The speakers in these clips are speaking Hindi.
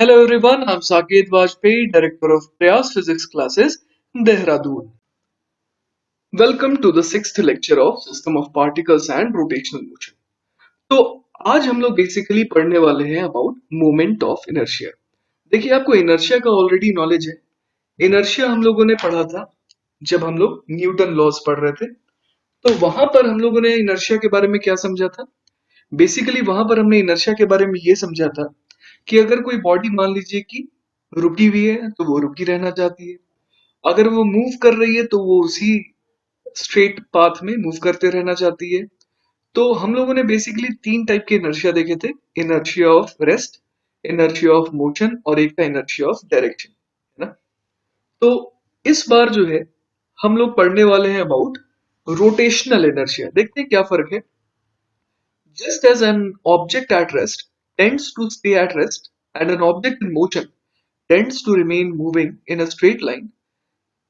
Hello everyone, I'm Saket Vajpayee, Director of Prayas Physics Classes, Dehradun. Welcome to the sixth lecture of System of Particles and Rotational Motion. तो आज हम लोग बेसिकली पढ़ने वाले हैं अबाउट मोमेंट ऑफ इनर्शिया। देखिए आपको इनर्शिया का ऑलरेडी नॉलेज है। इनर्शिया हम लोगों ने पढ़ा था जब हम लोग न्यूटन लॉज पढ़ रहे थे। तो वहां पर हम लोगों ने इनर्शिया के बारे में क्या समझा था? बेसिकली वहां पर हमने इनर्शिया के बारे में ये समझा था कि अगर कोई बॉडी मान लीजिए कि रुकी हुई है तो वो रुकी रहना चाहती है। अगर वो मूव कर रही है तो वो उसी स्ट्रेट पाथ में मूव करते रहना चाहती है। तो हम लोगों ने बेसिकली तीन टाइप के इनर्शिया देखे थे। Inertia of rest, inertia of motion और एक था इनर्शिया ऑफ डायरेक्शन, है ना। तो इस बार जो है हम लोग पढ़ने वाले हैं अबाउट रोटेशनल इनर्शिया। देखते हैं क्या फर्क है। Just as an object at rest tends to stay at rest and an object in motion tends to remain moving in a straight line,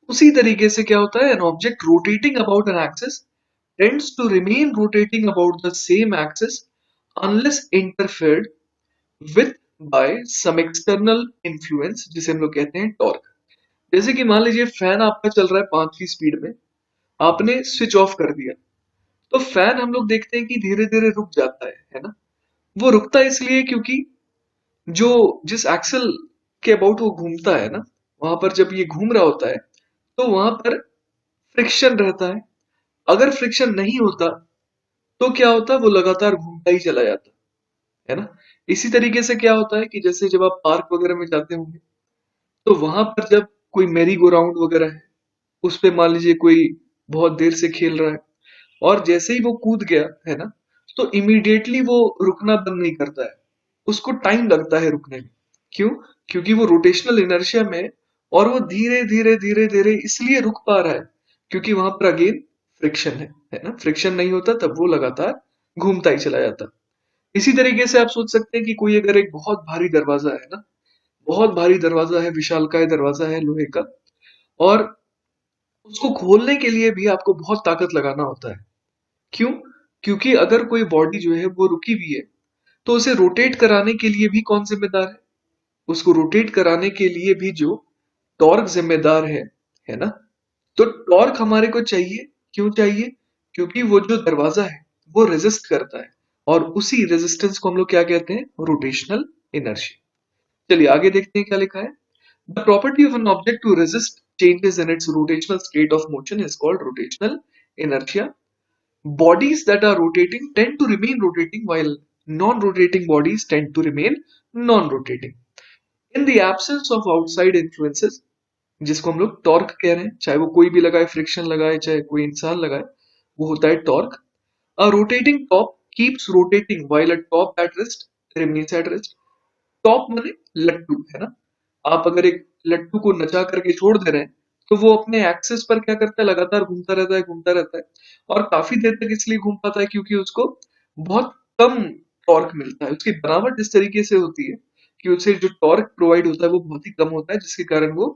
उसी तरीके से क्या होता है, an object rotating about an axis tends to remain rotating about the same axis unless interfered with by some external influence, जिसे हम लोग कहते हैं टॉर्क। जैसे कि मान लीजिए फैन आपका चल रहा है 5 की स्पीड में, आपने स्विच ऑफ कर दिया तो फैन हम लोग देखते हैं कि धीरे धीरे रुक जाता है ना। वो रुकता है इसलिए क्योंकि जो जिस एक्सल के अबाउट वो घूमता है ना, वहां पर जब ये घूम रहा होता है तो वहां पर फ्रिक्शन रहता है। अगर फ्रिक्शन नहीं होता तो क्या होता, वो लगातार घूमता ही चला जाता है ना। इसी तरीके से क्या होता है कि जैसे जब आप पार्क वगैरह में जाते होंगे तो वहां पर जब कोई मेरी गो राउंड वगैरह है, उस पे मान लीजिए कोई बहुत देर से खेल रहा है और जैसे ही वो कूद गया है ना, तो इमीडिएटली वो रुकना बंद नहीं करता है, उसको टाइम लगता है रुकने में। क्यों? क्योंकि वो रोटेशनल इनर्शिया में है और वो धीरे धीरे धीरे धीरे इसलिए रुक पा रहा है क्योंकि वहां पर अगेन फ्रिक्शन है ना। फ्रिक्शन नहीं होता तब वो लगातार घूमता ही चला जाता। इसी तरीके से आप सोच सकते हैं कि कोई अगर एक बहुत भारी दरवाजा है ना, बहुत भारी दरवाजा है, विशालकाय दरवाजा है लोहे का, और उसको खोलने के लिए भी आपको बहुत ताकत लगाना होता है। क्यों? क्योंकि अगर कोई बॉडी जो है वो रुकी हुई है तो उसे रोटेट कराने के लिए भी कौन जिम्मेदार है? उसको रोटेट कराने के लिए भी जो टॉर्क जिम्मेदार है ना। तो टॉर्क हमारे को चाहिए। क्यों चाहिए? क्योंकि वो जो दरवाजा है वो रेजिस्ट करता है और उसी रेजिस्टेंस को हम लोग क्या कहते हैं? Rotational inertia. चलिए आगे देखते हैं क्या लिखा है। The property of an object to resist changes in its rotational state of motion is called rotational inertia. Bodies that are rotating tend to remain rotating while non-rotating bodies tend to remain non-rotating. In the absence of outside influences, जिसको हम लोग टॉर्क कह रहे हैं, चाहे वो कोई भी लगाए, फ्रिक्शन लगाए, चाहे कोई इंसान लगाए, वो होता है torque. A rotating top keeps rotating while a top at rest remains at rest. Top माने लट्टू, है ना। आप अगर एक लट्टू को नचा करके छोड़ दे रहे हैं तो वो अपने एक्सिस पर क्या करता है, लगातार घूमता रहता है, घूमता रहता है। और काफी देर तक इसलिए घूम पाता है क्योंकि उसको बहुत कम टॉर्क मिलता है। उसकी बनावट इस तरीके से होती है कि उसे जो टॉर्क प्रोवाइड होता है वो बहुत ही कम होता है, जिसके कारण वो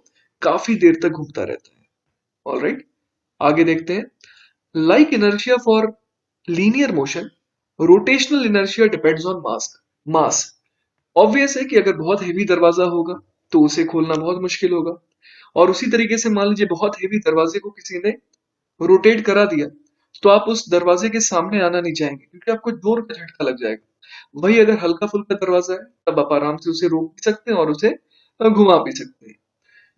काफी देर तक घूमता रहता है। ऑलराइट, आगे देखते हैं। Like inertia for linear motion, rotational inertia depends on mass. Obvious है कि अगर बहुत हेवी दरवाजा होगा तो उसे खोलना बहुत मुश्किल होगा। और उसी तरीके से मान लीजिए बहुत हेवी दरवाजे को किसी ने रोटेट करा दिया तो आप उस दरवाजे के सामने आना नहीं चाहेंगे क्योंकि आपको जोर का झटका लग जाएगा। वही अगर हल्का फुल्का दरवाजा है तब आप आराम से उसे रोक भी सकते हैं और उसे घुमा भी सकते हैं।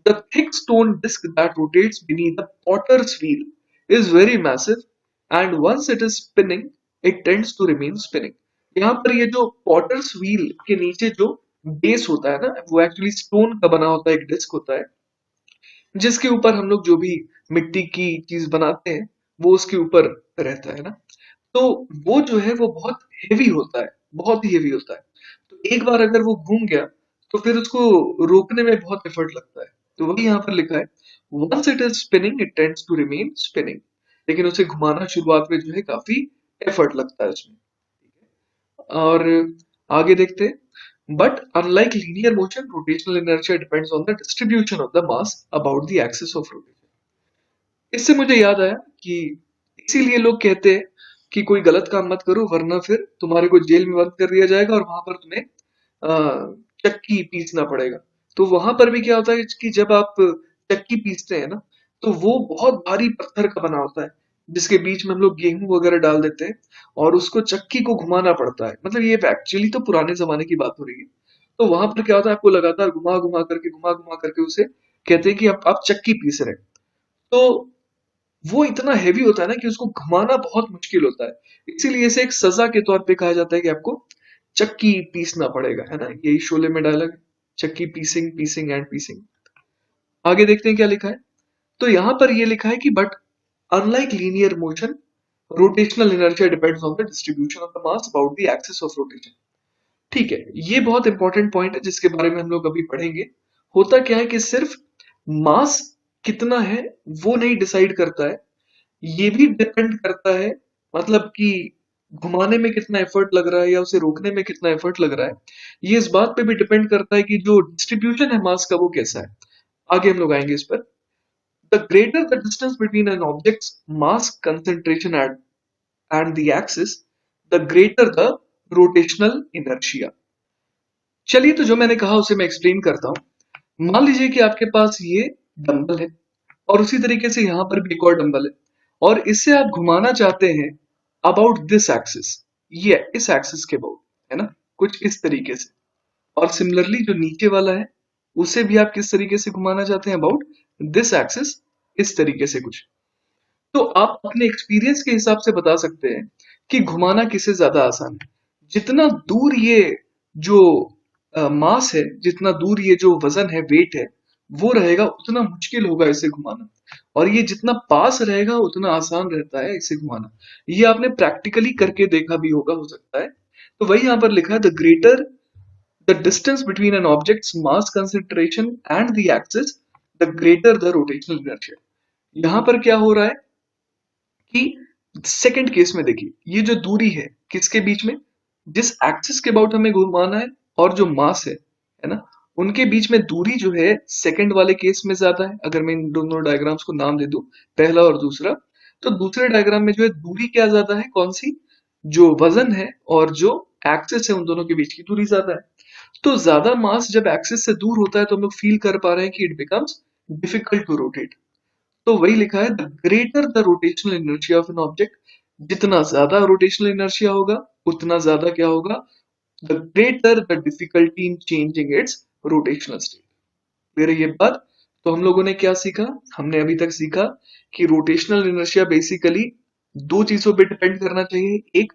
The thick stone disc that rotates beneath the potter's wheel is very massive and once it is spinning it tends to remain spinning. यहाँ पर ये जो पॉटर्स व्हील के नीचे जो बेस होता है ना, वो एक्चुअली स्टोन का बना होता है, एक डिस्क होता है जिसके ऊपर हम लोग जो भी मिट्टी की चीज बनाते हैं वो उसके ऊपर रहता है ना। तो वो जो है वो बहुत हेवी होता है, बहुत ही हेवी होता है। तो एक बार अगर वो घूम गया तो फिर उसको रोकने में बहुत एफर्ट लगता है। तो वही यहाँ पर लिखा है, once it is spinning it tends to remain spinning. लेकिन उसे घुमाना शुरुआत में जो है काफी एफर्ट लगता है उसमें। और आगे देखते हैं। But unlike linear motion, rotational inertia depends on the distribution of the mass about the axis of rotation. इससे मुझे याद आया कि इसीलिए लोग कहते हैं कि कोई गलत काम मत करो वरना फिर तुम्हारे को जेल में बंद कर दिया जाएगा और वहां पर तुम्हें चक्की पीसना पड़ेगा। तो वहां पर भी क्या होता है कि जब आप चक्की पीसते हैं ना, तो वो बहुत भारी पत्थर का बना होता है, जिसके बीच में हम लोग गेहूं वगैरह डाल देते हैं और उसको चक्की को घुमाना पड़ता है। मतलब ये एक्चुअली तो पुराने जमाने की बात हो रही है। तो वहां पर क्या होता है, आपको लगातार घुमा घुमा करके उसे कहते हैं कि आप चक्की पीस रहे हैं। तो वो इतना हैवी होता है ना कि उसको घुमाना बहुत मुश्किल होता है। इसीलिए इसे एक सजा के तौर पे कहा जाता है कि आपको चक्की पीसना पड़ेगा, है ना। यही शोले में डायलॉग है, चक्की पीसिंग पीसिंग एंड पीसिंग। आगे देखते हैं क्या लिखा है। तो यहां पर ये लिखा है कि but unlike linear motion, rotational inertia depends on the distribution of the mass about the axis of rotation. ठीक है, ये बहुत इंपॉर्टेंट पॉइंट है जिसके बारे में हम लोग अभी पढ़ेंगे। होता क्या है कि सिर्फ मास कितना है वो नहीं डिसाइड करता है, ये भी डिपेंड करता है, मतलब कि घुमाने में कितना एफर्ट लग रहा है या उसे रोकने में कितना एफर्ट लग रहा है, ये इस बात पे भी डिपेंड करता है कि जो डिस्ट्रीब्यूशन है मास का वो कैसा है। आगे हम लोग आएंगे इस पर। The greater the distance between an object's mass concentration and the axis, the greater the rotational inertia. चलिए, तो जो मैंने कहा उसे मैं एक्सप्लेन करता हूं। मान लीजिए कि आपके पास ये डंबल है और उसी तरीके से यहां पर भी एक और डंबल है, और इससे आप घुमाना चाहते हैं अबाउट दिस एक्सिस, ये इस एक्सिस के अबाउट, है ना, कुछ इस तरीके से। और सिमिलरली जो नीचे वाला है उसे भी आप किस तरीके से घुमाना चाहते हैं अबाउट दिस एक्सिस, इस तरीके से कुछ। तो आप अपने एक्सपीरियंस के हिसाब से बता सकते हैं कि घुमाना किसे ज्यादा आसान है। जितना दूर ये जो मास है, जितना दूर ये जो वजन है, वेट है, वो रहेगा उतना मुश्किल होगा इसे घुमाना, और ये जितना पास रहेगा उतना आसान रहता है इसे घुमाना। ये आपने प्रैक्टिकली करके देखा भी होगा, हो सकता है। तो वही यहाँ पर लिखा है, the greater the distance between an object's mass concentration and the axis, the greater the rotational inertia. यहाँ पर क्या हो रहा है कि सेकंड केस में देखिए, ये जो दूरी है किसके बीच में, जिस एक्सिस के अबाउट हमें घुमाना है और जो मास है ना, उनके बीच में दूरी जो है सेकंड वाले केस में ज्यादा है। अगर मैं इन दोनों डायग्राम्स को नाम दे दूं, पहला और दूसरा, तो दूसरे डायग्राम में जो है दूरी क्या ज्यादा है, कौन सी, जो वजन है और जो एक्सिस है उन दोनों के बीच की दूरी ज्यादा है। तो ज्यादा मास जब एक्सिस से दूर होता है तो हम लोग फील कर पा रहे हैं कि it becomes difficult to rotate. तो वही लिखा है, the greater the rotational inertia of an object, जितना ज्यादा रोटेशनल इनर्शिया होगा उतना ज्यादा क्या होगा, the greater the difficulty in changing its rotational state. फिर ये बात, तो हम लोगों ने क्या सीखा, हमने अभी तक सीखा कि रोटेशनल इनर्शिया बेसिकली दो चीजों पे डिपेंड करना चाहिए। एक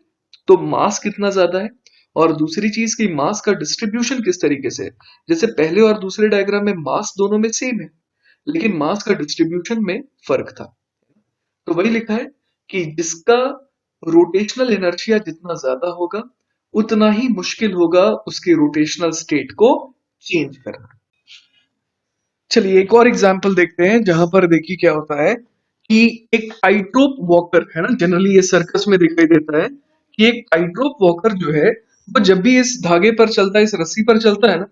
तो मास कितना ज्यादा है, और दूसरी चीज की मास का डिस्ट्रीब्यूशन किस तरीके से है। जैसे पहले और दूसरे डायग्राम में मास दोनों में सेम है, लेकिन मास का डिस्ट्रीब्यूशन में फर्क था। तो वही लिखा है कि जिसका रोटेशनल इनर्शिया जितना ज्यादा होगा उतना ही मुश्किल होगा उसके रोटेशनल स्टेट को चेंज करना। चलिए एक और एग्जांपल देखते हैं, जहां पर देखिए क्या होता है कि एक टाइट्रोप वॉकर है ना, जनरली ये सर्कस में दिखाई देता है कि एक टाइट्रोप वॉकर जो है वो जब भी इस धागे पर चलता है, इस रस्सी पर चलता है ना,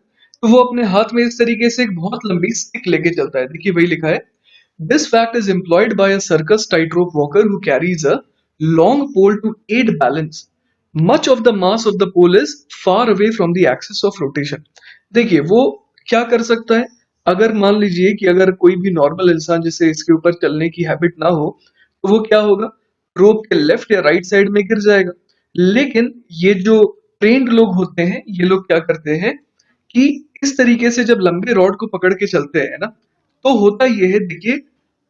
तो वो अपने हाथ में इस तरीके से एक बहुत लंबी स्टिक लेके चलता है। देखिए वही लिखा है, this fact is employed by a circus tightrope walker who carries a long pole to aid balance. Much of the mass of the pole is far away from the axis of rotation. देखिए वो क्या कर सकता है, अगर मान लीजिए कि अगर कोई भी नॉर्मल इंसान जिसे इसके ऊपर चलने की हैबिट ना हो, तो वो क्या होगा, रोप के लेफ्ट या राइट साइड में गिर जाएगा। लेकिन ये जो ट्रेन्ड लोग होते हैं, ये लोग क्या करते हैं कि इस तरीके से जब लंबे रॉड को पकड़ के चलते हैं ना, तो होता ये है, देखिए,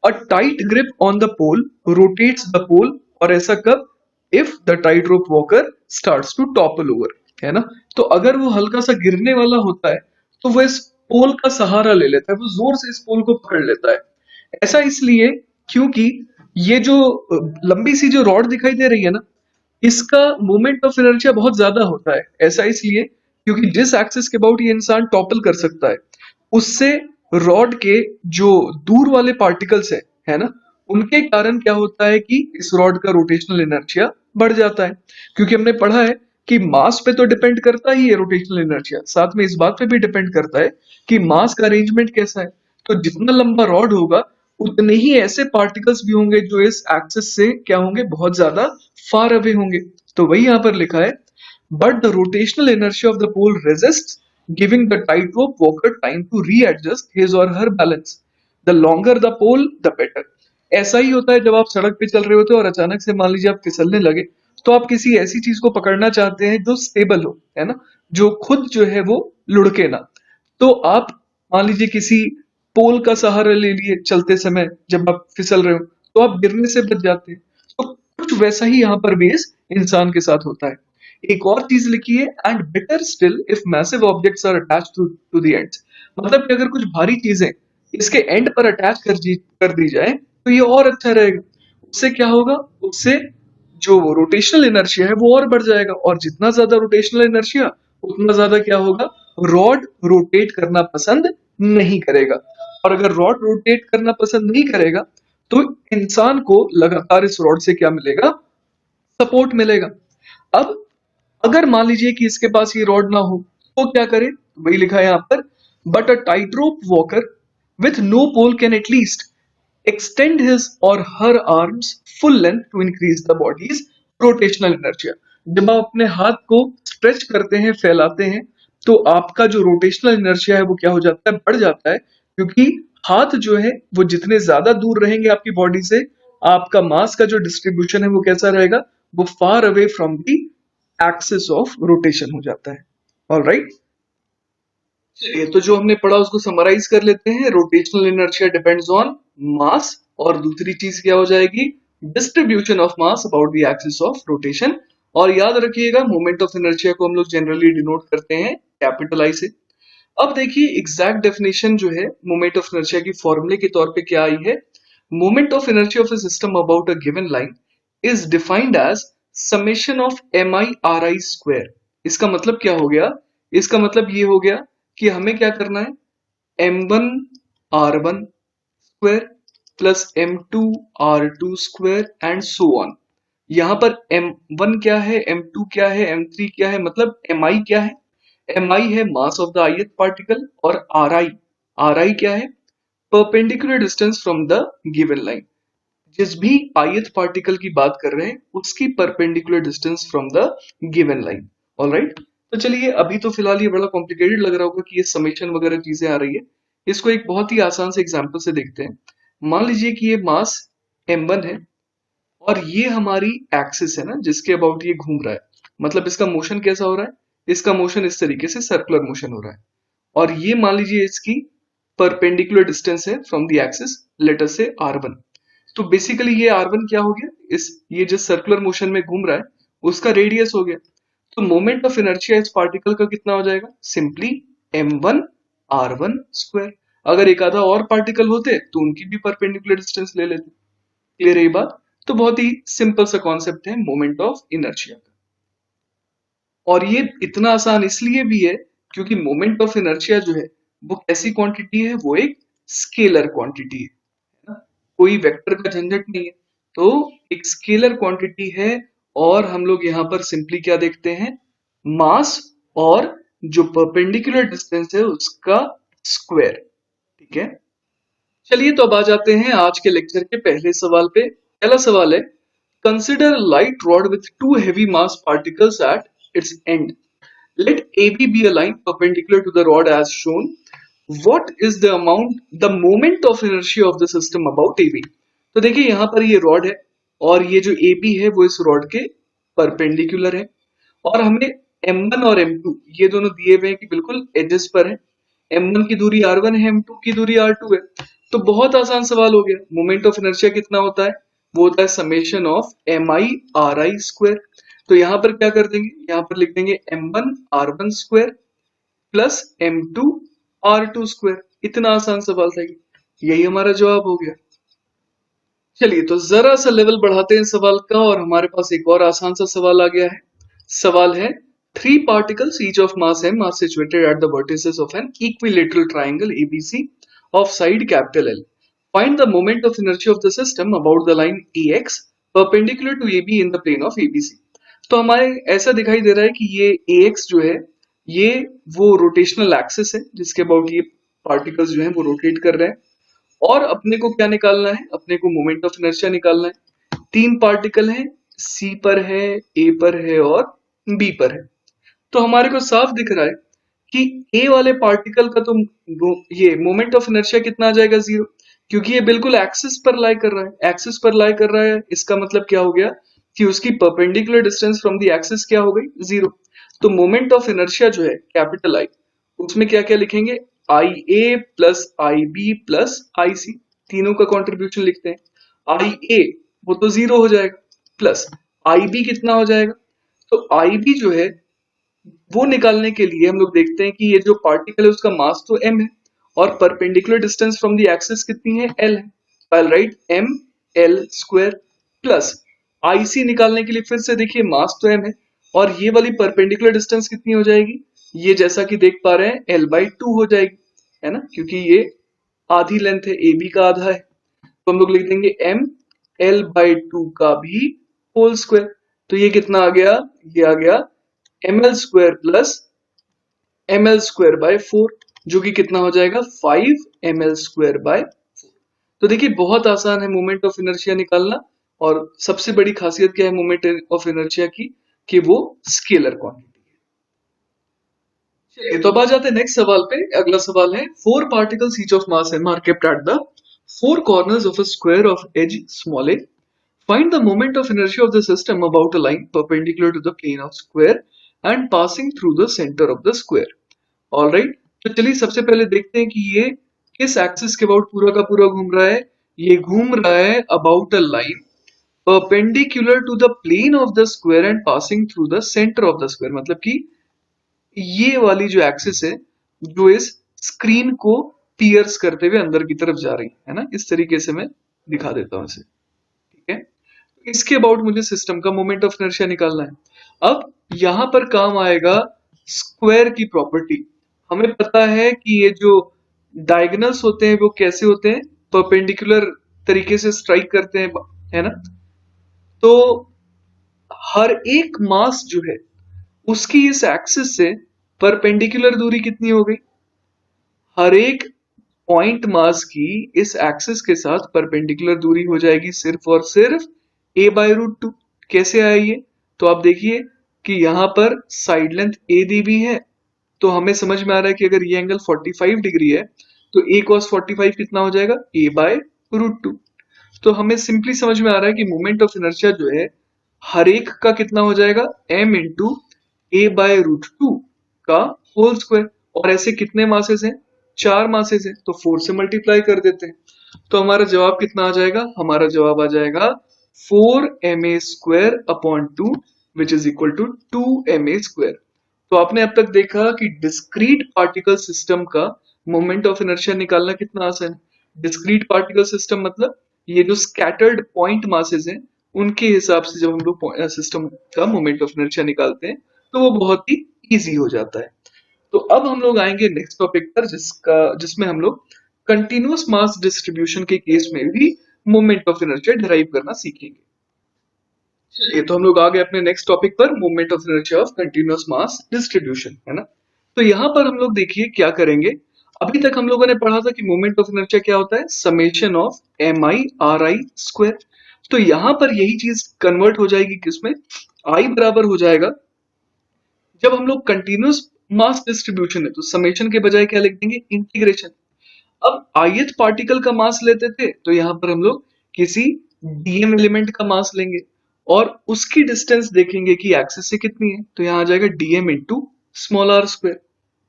a tight grip on the pole rotates the pole, और ऐसा कब, if the tight rope walker starts to topple over, है ना। तो अगर वो हल्का सा गिरने वाला होता है तो वो इस पोल का सहारा ले लेता है, वो जोर से इस पोल को पकड़ लेता है। ऐसा इसलिए क्योंकि ये जो लंबी सी जो रॉड दिखाई दे रही है ना, इसका मोमेंट ऑफ इनर्शिया बहुत ज्यादा होता है। ऐसा इसलिए क्योंकि जिस एक्सिस के अबाउट ये इंसान टॉपल कर सकता है, उससे रॉड के जो दूर वाले पार्टिकल्स है ना, उनके कारण क्या होता है कि इस रॉड का रोटेशनल इनर्शिया बढ़ जाता है। क्योंकि हमने पढ़ा है कि मास पे तो डिपेंड करता ही है रोटेशनल इनर्शिया, साथ में इस बात पे भी डिपेंड करता है कि मास का अरेंजमेंट कैसा है। तो जितना लंबा रॉड होगा उतने ही ऐसे पार्टिकल्स भी होंगे जो इस एक्सिस से क्या होंगे, बहुत ज्यादा फार अवे होंगे। तो वही यहां पर लिखा है, but the rotational inertia of the pole resist giving the tightrope walker time to readjust his or her balance. The longer the pole, the better. ऐसा ही होता है जब आप सड़क पे चल रहे होते हो और अचानक से मान लीजिए आप फिसलने लगे, तो आप किसी ऐसी चीज को पकड़ना चाहते हैं जो स्टेबल हो, है ना, जो खुद जो है वो लुढ़के ना। तो आप मान लीजिए किसी पोल का सहारा ले लिए चलते समय, जब आप फिसल रहे हो तो आप गिरने से बच जाते हैं। तो कुछ वैसा ही यहाँ पर बेस इंसान के साथ होता है। एक और चीज लिखी है, and better still if massive objects are attached to the ends. मतलब कि अगर कुछ भारी चीजें इसके एंड पर अटैच कर दी जाए तो ये और अच्छा रहेगा। उससे क्या होगा, उससे जो रोटेशनल इनर्शिया है वो और बढ़ जाएगा, और जितना ज्यादा रोटेशनल इनर्शिया उतना ज्यादा क्या होगा, रॉड रोटेट करना पसंद नहीं करेगा। और अगर रॉड रोटेट करना पसंद नहीं करेगा तो इंसान को लगातार इस रॉड से क्या मिलेगा, सपोर्ट मिलेगा। अब अगर मान लीजिए कि इसके पास ये रॉड ना हो तो क्या करे, वही लिखा है यहाँ पर, but a tight rope walker with no pole can at least extend his or her arms full length to increase the body's rotational inertia। जब आप अपने हाथ को स्ट्रेच करते हैं, फैलाते हैं, तो आपका जो रोटेशनल इनर्शिया है वो क्या हो जाता है, बढ़ जाता है, क्योंकि हाथ जो है वो जितने ज्यादा दूर रहेंगे आपकी बॉडी से, आपका मास का जो डिस्ट्रीब्यूशन है वो कैसा रहेगा, वो फार away from the axis of rotation हो जाता है। ऑलराइट, चलिए तो जो हमने पढ़ा उसको समराइज कर लेते हैं। रोटेशनल इनर्शिया डिपेंड्स ऑन मास, और दूसरी चीज क्या हो जाएगी, distribution of mass about the axis of rotation. और याद रखिएगा मोमेंट ऑफ इनर्शिया को हम लोग जनरली डिनोट करते हैं कैपिटल आई से। अब देखिए एग्जैक्ट डेफिनेशन जो है मोमेंट ऑफ इनर्शिया की फॉर्मूले के तौर पे क्या आई है। Moment of inertia of a system about a given line is defined as summation of m i r i square. इसका मतलब क्या हो गया, इसका मतलब ये हो गया कि हमें क्या करना है, m1 r1 square plus m2 r2 square and so on. यहाँ पर m1 क्या है, m2 क्या है, m3 क्या है, मतलब mi क्या है, mi है मास ऑफ द ith पार्टिकल, और ri क्या है, perpendicular distance from the given line. जिस भी ith पार्टिकल की बात कर रहे हैं उसकी perpendicular distance from the given line. Alright, तो चलिए अभी तो फिलहाल ये बड़ा कॉम्प्लिकेटेड लग रहा होगा कि ये समेशन वगैरह चीजें आ रही है, इसको एक बहुत ही आसान से एग्जांपल से देखते हैं। मान लीजिए कि ये मास m1 है और ये हमारी एक्सिस है ना जिसके अबाउट ये घूम रहा है। मतलब इसका मोशन कैसा हो रहा है, इसका मोशन इस तरीके से सर्कुलर मोशन हो रहा है, और ये मान लीजिए इसकी परपेंडिकुलर डिस्टेंस है from the axis, late us से r1। तो बेसिकली ये r1 क्या हो गया, इस ये जो सर्कुलर मोशन में घूम रहा है उसका रेडियस हो गया। तो मोमेंट ऑफ इनर्शिया इस पार्टिकल का कितना हो जाएगा, सिंपली m1 r1 स्क्वायर। अगर एक आधा और पार्टिकल होते तो उनकी भी परपेंडिकुलर डिस्टेंस ले लेते। क्लियर है ये बात। तो बहुत ही सिंपल सा कॉन्सेप्ट है मोमेंट ऑफ इनर्शिया का, और ये इतना आसान इसलिए भी है क्योंकि मोमेंट ऑफ इनर्शिया जो है वो कैसी क्वांटिटी है, वो एक स्केलर क्वांटिटी है ना? कोई वेक्टर का झंझट नहीं है, तो एक स्केलर क्वांटिटी है। और हम लोग यहाँ पर सिंपली क्या देखते हैं, मास और जो परपेंडिकुलर डिस्टेंस है उसका स्क्वायर। ठीक है, चलिए तो अब आ जाते हैं आज के लेक्चर के पहले सवाल पे। पहला सवाल है, consider light rod with to heavy mass particles at its and. Let AB be a line perpendicular to the rod as shown. What is the moment of inertia of the system about AB? तो देखिए यहाँ पर ये रॉड है और ये जो AB है वो इस रॉड के परपेंडिकुलर है, और हमें M1 और M2 ये दोनों दिए हुए हैं कि बिल्कुल एजेस पर है। M1 की दूरी R1 है, M2 की दूरी R2 है। तो बहुत आसान सवाल हो गया, मोमेंट ऑफ इनर्शिया कितना होता है, वो होता है summation of MI RI square. तो यहाँ पर क्या कर देंगे, यहाँ पर लिख देंगे M1 R1 square plus M2 R2 square. इतना आसान सवाल था, यही हमारा जवाब हो गया। चलिए तो जरा सा लेवल बढ़ाते हैं सवाल का, और हमारे पास एक और आसान सा सवाल आ गया है। सवाल है, three particles each of mass m are situated at the vertices of an equilateral triangle ABC of side capital L. Find the moment of inertia of the system about the line AX perpendicular to AB in the plane of ABC. तो हमारे ऐसा दिखाई दे रहा है कि ये AX जो है ये वो रोटेशनल एक्सिस है जिसके अबाउट ये पार्टिकल्स जो है वो रोटेट कर रहे हैं, और अपने को क्या निकालना है, अपने को मोमेंट ऑफ इनर्शिया निकालना है। तीन पार्टिकल हैं, सी पर है, ए पर है और बी पर है। तो हमारे को साफ दिख रहा है कि ए वाले पार्टिकल का तो ये मोमेंट ऑफ इनर्शिया कितना आ जाएगा, जीरो, क्योंकि ये बिल्कुल एक्सिस पर लाई कर रहा है, एक्सिस पर लाई कर रहा है, इसका मतलब क्या हो गया कि उसकी perpendicular distance from the axis क्या हो गई, जीरो। तो मोमेंट ऑफ इनर्शिया जो है कैपिटल आई, उसमें क्या क्या लिखेंगे, आई ए प्लस आई बी प्लस आई सी, तीनों का कॉन्ट्रीब्यूशन लिखते हैं। आई ए वो तो जीरो हो जाएगा, प्लस आई बी कितना हो जाएगा, तो आई बी जो है वो निकालने के लिए हम लोग देखते हैं कि ये जो पार्टिकल है उसका मास तो m है और perpendicular distance from the axis कितनी है, l है। I write m l square plus IC निकालने के लिए फिर से देखिए मास तो m है और ये वाली परपेंडिकुलर डिस्टेंस कितनी हो जाएगी, ये जैसा कि देख पा रहे हैं l/2 हो जाएगी, है ना, क्योंकि ये आधी लेंथ है, AB का आधा है। तो हम लोग लिख देंगे m l/2 का भी होल स्क्वायर। तो ये कितना आ गया, ये आ गया ml square plus ml square by 4, जो कि कितना हो जाएगा 5 ml स्क्वायर बाय 4। तो देखिए बहुत आसान है मोमेंट ऑफ इनर्शिया निकालना, और सबसे बड़ी खासियत क्या है मोमेंट ऑफ इनर्शिया की, कि वो स्केलर क्वांटिटी है। चलिए तो अब आ जाते हैं नेक्स्ट सवाल पे। अगला सवाल है, four particles each of mass m are kept at the four corners of a square of edge small a. Find the moment of inertia of the system about a line perpendicular to the plane of square and passing through the center of the square. Alright, तो चलिए सबसे पहले देखते हैं कि ये किस एक्सिस के अबाउट पूरा का पूरा घूम रहा है। ये घूम रहा है about a line perpendicular to the plane of the square and passing through the centre of the square, मतलब कि ये वाली जो एक्सिस है जो इस स्क्रीन को पियर्स करते हुए अंदर की तरफ जा रही है ना, इस तरीके से मैं दिखा देता हूं इसे, ठीक है। इसके अबाउट मुझे सिस्टम का मोमेंट ऑफ इनर्शिया निकालना है। अब यहां पर काम आएगा स्क्वायर की प्रॉपर्टी। हमें पता है कि ये जो डायगोनल्स होते हैं वो कैसे होते हैं, परपेंडिकुलर तरीके से स्ट्राइक करते हैं, है ना। तो हर एक मास जो है उसकी इस एक्सिस से परपेंडिकुलर दूरी कितनी हो गई, हर एक पॉइंट मास की इस एक्सिस के साथ परपेंडिकुलर दूरी हो जाएगी सिर्फ और सिर्फ a/√2। कैसे आया ये, तो आप देखिए कि यहां पर साइड लेंथ a दी भी है, तो हमें समझ में आ रहा है कि अगर ये एंगल 45 डिग्री है तो a cos 45 कितना हो जाएगा, a/√2। तो हमें सिंपली समझ में आ रहा है कि मोमेंट ऑफ इनर्शिया जो है हर एक का कितना हो जाएगा, m इंटू a/√2 का होल स्क्वायर। और ऐसे कितने मासेस हैं, चार मासेस हैं, तो 4 से मल्टीप्लाई कर देते हैं। तो हमारा जवाब कितना आ जाएगा, हमारा जवाब आ जाएगा 4ma square upon 2 which is equal to 2ma square. तो आपने अब तक देखा कि डिस्क्रीट पार्टिकल सिस्टम का मोमेंट ऑफ इनर्शिया निकालना कितना आसान है। डिस्क्रीट पार्टिकल सिस्टम मतलब ये जो स्कैटर्ड पॉइंट मासेस हैं उनके हिसाब से जब हम लोग सिस्टम का मोमेंट ऑफ इनर्शिया निकालते हैं तो वो बहुत ही इजी हो जाता है। तो अब हम लोग आएंगे नेक्स्ट टॉपिक पर जिसमें हम लोग कंटिन्यूअस मास डिस्ट्रीब्यूशन के केस में भी मोमेंट ऑफ इनर्शिया डिराइव करना सीखेंगे। चलिए तो हम लोग आ गए अपने नेक्स्ट टॉपिक पर, moment of inertia of continuous mass distribution, है ना। तो यहाँ पर हम लोग देखिए क्या करेंगे। अभी तक हम लोगों ने पढ़ा था कि मोमेंट ऑफ इनर्शिया क्या होता है, समेशन ऑफ mi/ri स्क्वायर। तो यहाँ पर यही चीज कन्वर्ट हो जाएगी किसमें, आई बराबर हो जाएगा, जब हम लोग कंटिन्यूअस मास डिस्ट्रीब्यूशन है तो समेशन के बजाय क्या लिख देंगे, इंटीग्रेशन। अब ith पार्टिकल का मास लेते थे तो यहाँ पर हम लोग किसी dm एलिमेंट का मास लेंगे और उसकी डिस्टेंस देखेंगे कि एक्सिस से कितनी है, तो यहाँ आ जाएगा dm into small r square.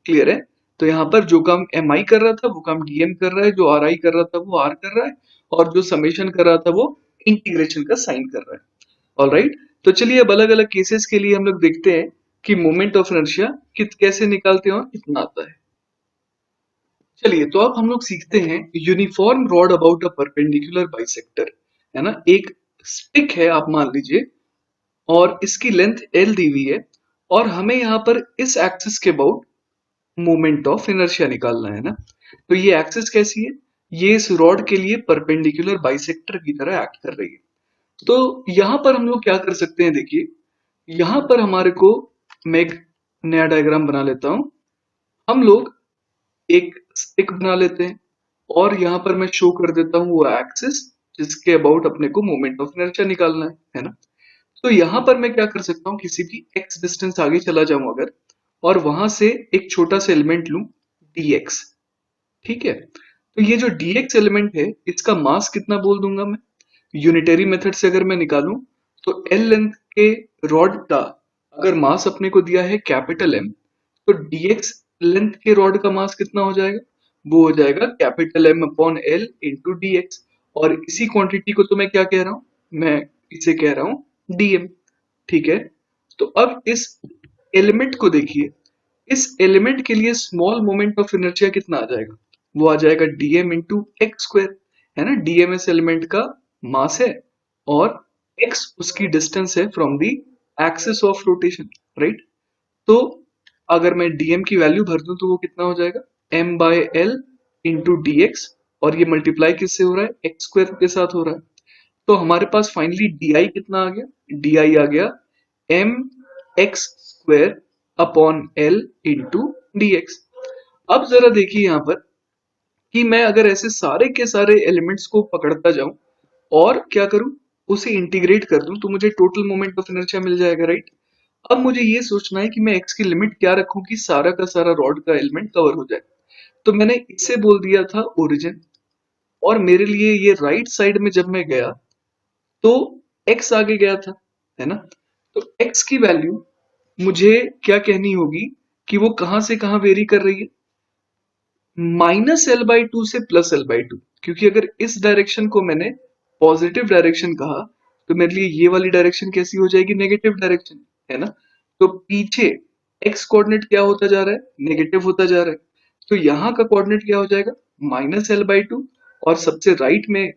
Clear है। तो यहाँ पर जो काम mi कर रहा था वो काम dm कर रहा है, जो ri कर रहा था वो r कर रहा है, और जो समेशन कर रहा था वो इंटीग्रेशन का साइन कर रहा है। ऑलराइट, तो चलिए अब अलग अलग केसेस के लिए हम लोग देखते हैं कि मोमेंट ऑफ इनर्शिया कैसे निकालते हो, कितना आता है। चलिए तो अब हम लोग सीखते हैं uniform rod about a perpendicular bisector, है ना। एक स्टिक है आप मान लीजिए और इसकी लेंथ l दी हुई है और हमें यहाँ पर इस एक्सिस के अबाउट मोमेंट ऑफ इनर्शिया निकालना है ना। तो ये एक्सिस कैसी है, ये इस रॉड के लिए परपेंडिकुलर बाइसेक्टर की तरह एक्ट कर रही है। तो यहाँ पर हम लोग क्या कर सकते हैं, देखिए यहाँ पर हमारे को, मैं एक नया डायग्राम बना लेता हूं। हम लोग एक स्टिक बना लेते हैं और यहाँ पर मैं शो कर देता हूँ वो एक्सिस जिसके अबाउट अपने को मोमेंट ऑफ इनर्शिया निकालना है ना। तो यहाँ पर मैं क्या कर सकता हूँ, किसी भी x डिस्टेंस आगे चला जाऊं अगर, और वहां से एक छोटा सा एलिमेंट लूं dx, ठीक है। तो ये जो dx एलिमेंट है इसका मास कितना बोल दूंगा मैं, यूनिटरी मेथड से अगर मैं निकालूं तो एल लेंथ के रॉड का अगर मास अपने को दिया है कैपिटल एम, तो dx लेंथ के रॉड का मास कितना हो जाएगा, वो हो जाएगा capital M upon L into D X. और इसी क्वांटिटी को तो मैं क्या कह रहा हूं, मैं इसे कह रहा हूं dm, ठीक है। तो अब इस एलिमेंट को देखिए, इस एलिमेंट के लिए स्मॉल मोमेंट ऑफ इनर्शिया कितना आ जाएगा, वो आ जाएगा dm इंटू एक्स स्क्वायर, है ना। dm इस एलिमेंट का मास है और x उसकी डिस्टेंस है from the axis of rotation, right. तो अगर मैं dm की वैल्यू भर दूं तो वो कितना हो जाएगा, m by L into D X, और ये मल्टीप्लाई किससे हो रहा है, एक्स स्क्वायर के साथ हो रहा है। तो हमारे पास फाइनली di कितना आ गया, di आ गया m x square upon L into D x. अब जरा देखिए यहाँ पर कि मैं अगर ऐसे सारे के सारे एलिमेंट्स को पकड़ता जाऊं और क्या करूं, उसे इंटीग्रेट कर दूं, तो मुझे टोटल मोमेंट ऑफ इनर्शिया मिल जाएगा, राइट। अब मुझे ये सोचना है कि मैं x की लिमिट क्या रखूं कि सारा का सारा रॉड का एलिमेंट कवर हो जाए। तो मैंने इससे बोल दिया था ओरिजिन, और मेरे लिए ये राइट साइड में जब मैं गया तो x आगे गया था, है ना। तो x की वैल्यू मुझे क्या कहनी होगी कि वो कहां से कहां वेरी कर रही है, -l/2 से +l/2, क्योंकि अगर इस डायरेक्शन को मैंने पॉजिटिव डायरेक्शन कहा तो मेरे लिए ये वाली डायरेक्शन कैसी हो जाएगी, नेगेटिव डायरेक्शन, है ना। तो पीछे x कोऑर्डिनेट क्या होता जा रहा है, नेगेटिव होता जा रहा है। तो यहाँ का कोऑर्डिनेट क्या हो जाएगा, -l/2, और सबसे राइट में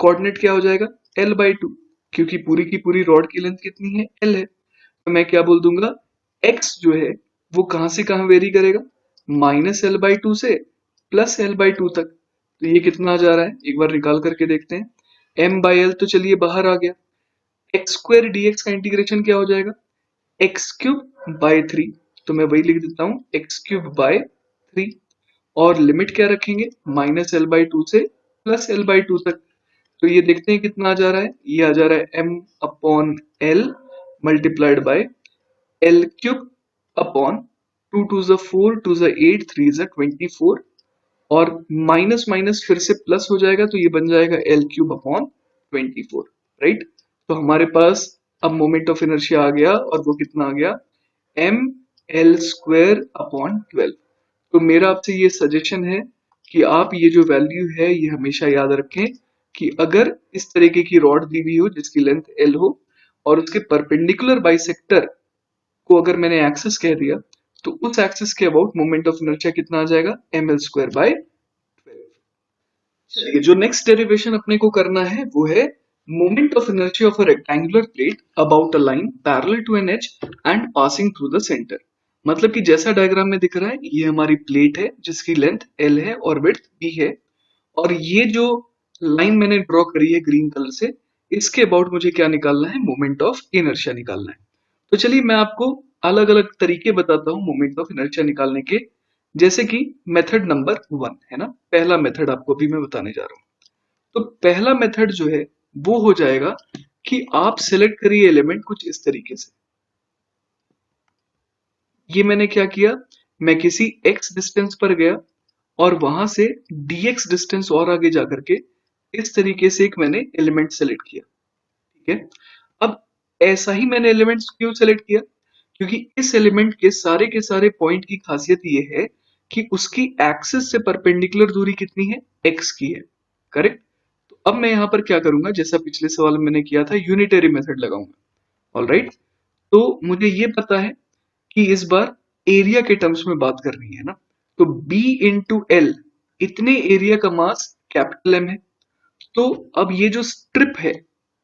कोऑर्डिनेट क्या हो जाएगा, l/2, क्योंकि पूरी की पूरी रॉड की लेंथ कितनी है, l है। तो मैं क्या बोल दूंगा, x जो है वो कहां से कहां वेरी करेगा, -l/2 से +l/2 तक। तो ये कितना आ जा रहा है, एक बार निकाल करके देखते हैं। m/l तो चलिए बाहर आ गया, एक्स स्क्वायर dx का इंटीग्रेशन क्या हो जाएगा, x³ बाय 3। तो मैं वही लिख देता हूँ, x³ बाय 3। और लिमिट क्या रखेंगे, -l/2 से +l/2 तक। तो ये देखते हैं कितना आ जा रहा है, ये आ जा रहा है m upon L multiplied by l³ upon 2 to the 4 to ज़ 8 3 ज़ 24, और माइनस माइनस फिर से प्लस हो जाएगा तो ये बन जाएगा l³ अपॉन 24, राइट। तो हमारे पास अब मोमेंट ऑफ इनर्शिया आ गया, और वो कितना आ गया, ml² अपॉन 12। तो मेरा आपसे ये सजेशन है कि आप ये जो वैल्यू है ये हमेशा याद रखें कि अगर इस तरीके की रॉड दी हुई हो जिसकी लेंथ l हो, और उसके परपेंडिकुलर बाइसेक्टर को अगर मैंने एक्सिस कह दिया, तो उस एक्सिस के अबाउट मोमेंट ऑफ इनर्शिया कितना आ जाएगा, ml² बाय 12। चलिए जो नेक्स्ट डेरिवेशन अपने को करना है वो है moment of inertia of a rectangular plate about a line parallel to an edge and passing through the centre. मतलब कि जैसा डायग्राम में दिख रहा है, ये हमारी प्लेट है जिसकी लेंथ l है और विड्थ b है, और ये जो लाइन मैंने ड्रॉ करी है ग्रीन कलर से, इसके अबाउट मुझे क्या निकालना है, मोमेंट ऑफ इनर्शिया निकालना है। तो चलिए मैं आपको अलग अलग तरीके बताता हूँ मोमेंट ऑफ इनर्शिया निकालने के। जैसे कि मेथड नंबर 1 है ना, पहला मेथड आपको अभी मैं बताने जा रहा हूँ। तो पहला मेथड जो है वो हो जाएगा कि आप सिलेक्ट करिए एलिमेंट कुछ इस तरीके से। ये मैंने क्या किया, मैं किसी x डिस्टेंस पर गया और वहां से dx डिस्टेंस और आगे जाकर के इस तरीके से एक मैंने एलिमेंट सेलेक्ट किया, ठीक है। अब ऐसा ही मैंने एलिमेंट्स क्यों सेलेक्ट किया, क्योंकि इस एलिमेंट के सारे पॉइंट की खासियत ये है कि उसकी एक्सिस से परपेंडिकुलर दूरी कितनी है, x की है, करेक्ट। तो अब मैं यहाँ पर क्या करूंगा, जैसा पिछले सवाल में मैंने किया था, यूनिटरी मेथड लगाऊंगा, ऑलराइट। तो मुझे ये पता है कि इस बार एरिया के टर्म्स में बात करनी है ना, तो b इंटू एल, इतने एरिया का मास कैपिटल M है। तो अब ये जो स्ट्रिप है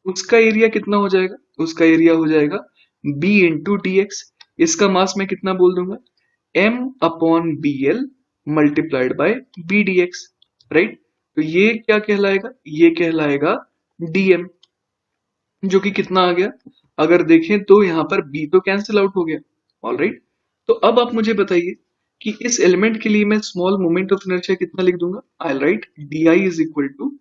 उसका एरिया कितना हो जाएगा, उसका एरिया हो जाएगा b इंटू डी एक्स। इसका मास मैं कितना बोल दूंगा, m upon B L multiplied by B D X, right. तो ये क्या कहलाएगा, ये कहलाएगा dm, जो कि कितना आ गया, अगर देखें तो यहाँ पर b तो कैंसिल आउट हो गया, ऑलराइट। तो अब आप मुझे बताइए कि इस एलिमेंट के लिए मैं स्मॉल मोमेंट ऑफ इनर्शिया कितना लिख दूंगा, I write di is equal to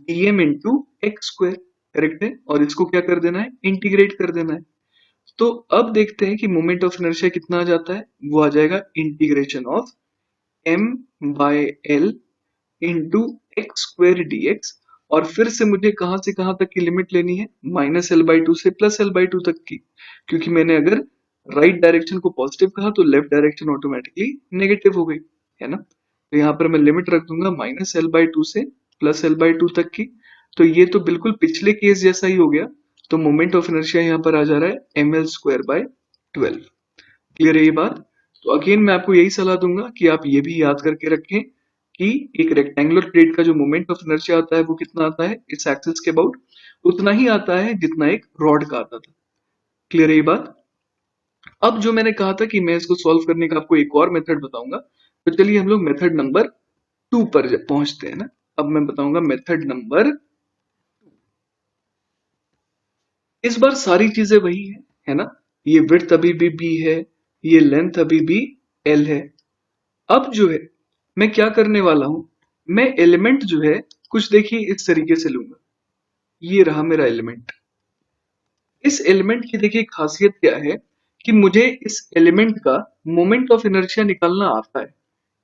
dm into x square, correct है। और इसको क्या कर देना है, इंटीग्रेट कर देना है। तो अब देखते हैं कि मोमेंट ऑफ इनर्शिया कितना आ जाता है। वो आ जाएगा integration of m by l into X square D X. और फिर से मुझे कहां से कहां तक की लिमिट लेनी है, -l/2 से +l/2 तक की, क्योंकि मैंने अगर राइट डायरेक्शन को पॉजिटिव कहा तो लेफ्ट डायरेक्शन ऑटोमेटिकली नेगेटिव हो गई, है ना। तो यहाँ पर मैं लिमिट रख दूंगा -l/2 से +l/2 तक की। तो ये तो बिल्कुल पिछले केस जैसा ही हो गया। तो मोमेंट ऑफ इनर्शिया यहाँ पर आ जा रहा है ml²/12। क्लियर है ये बात। तो अगेन मैं आपको यही सलाह दूंगा कि आप ये भी याद करके रखें कि एक रेक्टेंगुलर प्लेट का जो मोमेंट ऑफ इनर्शिया आता है वो कितना आता है इस एक्सिस के अबाउट, उतना ही आता है जितना एक रॉड का आता था। क्लियर है ये बात। अब जो मैंने कहा था कि मैं इसको सॉल्व करने का आपको एक और मेथड बताऊंगा, तो चलिए हम लोग मेथड नंबर 2 पर पहुंचते हैं ना। अब मैं बताऊंगा मेथड नंबर, इस बार सारी चीजें वही है ना। ये विड्थ अभी भी b है, ये लेंथ अभी भी l है। अब जो है मैं क्या करने वाला हूं, मैं एलिमेंट जो है कुछ देखिए इस तरीके से लूंगा। ये रहा मेरा एलिमेंट। इस एलिमेंट की देखिए खासियत क्या है कि मुझे इस एलिमेंट का मोमेंट ऑफ इनर्शिया निकालना आता है।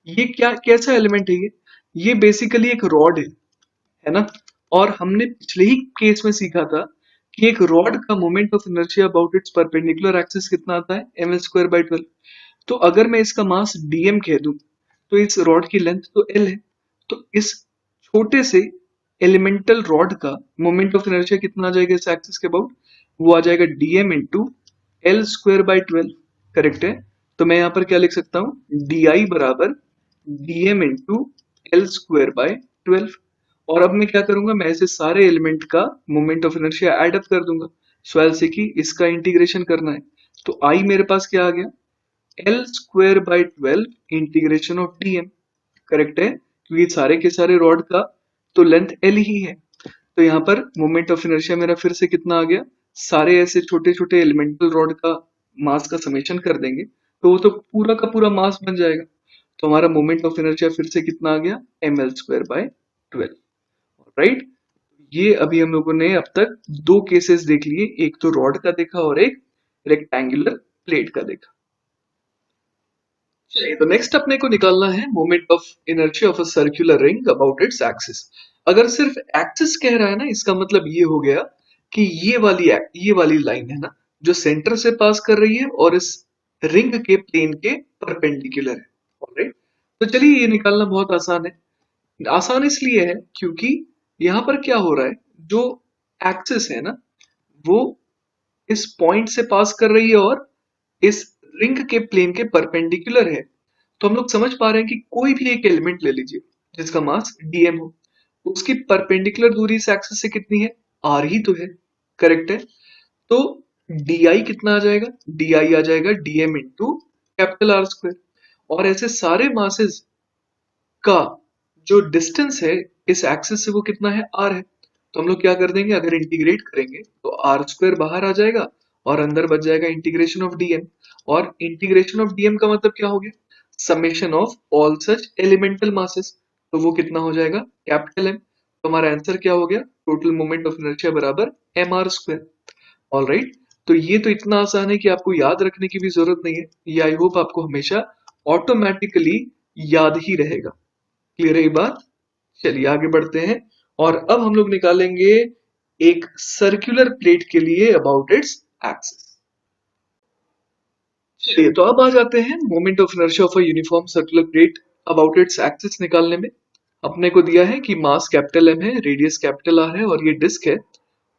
ये क्या कैसा एलिमेंट है ये बेसिकली एक रॉड है ना। और हमने पिछले ही केस में सीखा था कि एक रॉड का moment of inertia about it's perpendicular axis कितना आता है ml²/12। तो अगर मैं इसका मास dm कह दूं तो इस रॉड की लेंथ तो l है। तो इस छोटे से एलिमेंटल रॉड का मोमेंट ऑफ इनर्शिया कितना आ जाएगा इस एक्सिस के अबाउट, वो आ जाएगा dm इंटू l²/12। करेक्ट है। तो मैं यहाँ पर क्या लिख सकता हूँ, di बराबर dm इंटू l²/12। और अब मैं क्या करूंगा, मैं ऐसे सारे एलिमेंट का moment of inertia add up कर दूंगा। सवाल से कि इसका इंटीग्रेशन करना है। तो आई मेरे पास क्या आ गया, l²/12 integration of dm। Correct है, क्योंकि सारे के सारे रॉड का तो लेंथ l ही है। तो यहाँ पर मोमेंट ऑफ इनर्शिया मेरा फिर से कितना आ गया, सारे ऐसे छोटे छोटे एलिमेंटल रॉड का मास का समेशन कर देंगे तो वो तो पूरा का पूरा मास बन जाएगा। तो हमारा मोमेंट ऑफ इनर्शिया फिर से कितना आ गया, ml²/12। राइट। ये अभी हम लोगों ने अब तक दो केसेस देख लिए, एक तो रॉड का देखा और एक रेक्टेंगुलर प्लेट का देखा। चलिए तो नेक्स्ट अपने को निकालना है moment of inertia of a circular ring about its axis. अगर सिर्फ एक्सिस कह रहा है ना, इसका मतलब ये हो गया कि ये वाली लाइन है ना जो सेंटर से पास कर रही है और इस रिंग के प्लेन के परपेंडिकुलर है। ऑलराइट। तो चलिए ये निकालना बहुत आसान है। आसान इसलिए है क्योंकि यहाँ पर क्या हो रहा है, जो एक्सिस है ना वो इस पॉइंट से पास कर रही है और इस रिंग के प्लेन के परपेंडिकुलर है। तो हम लोग समझ पा रहे हैं कि कोई भी एक एलिमेंट ले लीजिए जिसका मास dm हो, उसकी परपेंडिकुलर दूरी इस एक्सिस से कितनी है, r ही तो है। करेक्ट है। तो di कितना आ जाएगा, di आ जाएगा dm into capital R square. और ऐसे सारे मासेस का जो डिस्टेंस है इस एक्सिस से वो कितना है, r है। तो हम लोग क्या कर देंगे, अगर इंटीग्रेट करेंगे तो r² बाहर आ जाएगा और अंदर बच जाएगा इंटीग्रेशन ऑफ dm। और इंटीग्रेशन ऑफ dm का मतलब क्या हो गया, summation of all such elemental masses. तो वो कितना हो जाएगा, कैपिटल M। तो हमारा आंसर क्या हो गया, टोटल मोमेंट ऑफ इनर्शिया बराबर mr²। All right. तो ये तो इतना आसान है कि आपको याद रखने की भी जरूरत नहीं है। ये आई होप आपको हमेशा ऑटोमेटिकली याद ही रहेगा। क्लियर है ये बात। चलिए आगे बढ़ते हैं और अब हम लोग निकालेंगे एक सर्कुलर प्लेट के लिए अबाउट इट्स एक्सिस। चलिए तो अब आ जाते हैं moment of inertia of a uniform circular plate about its axis निकालने में। अपने को दिया है कि मास कैपिटल M है, रेडियस कैपिटल R है और ये डिस्क है।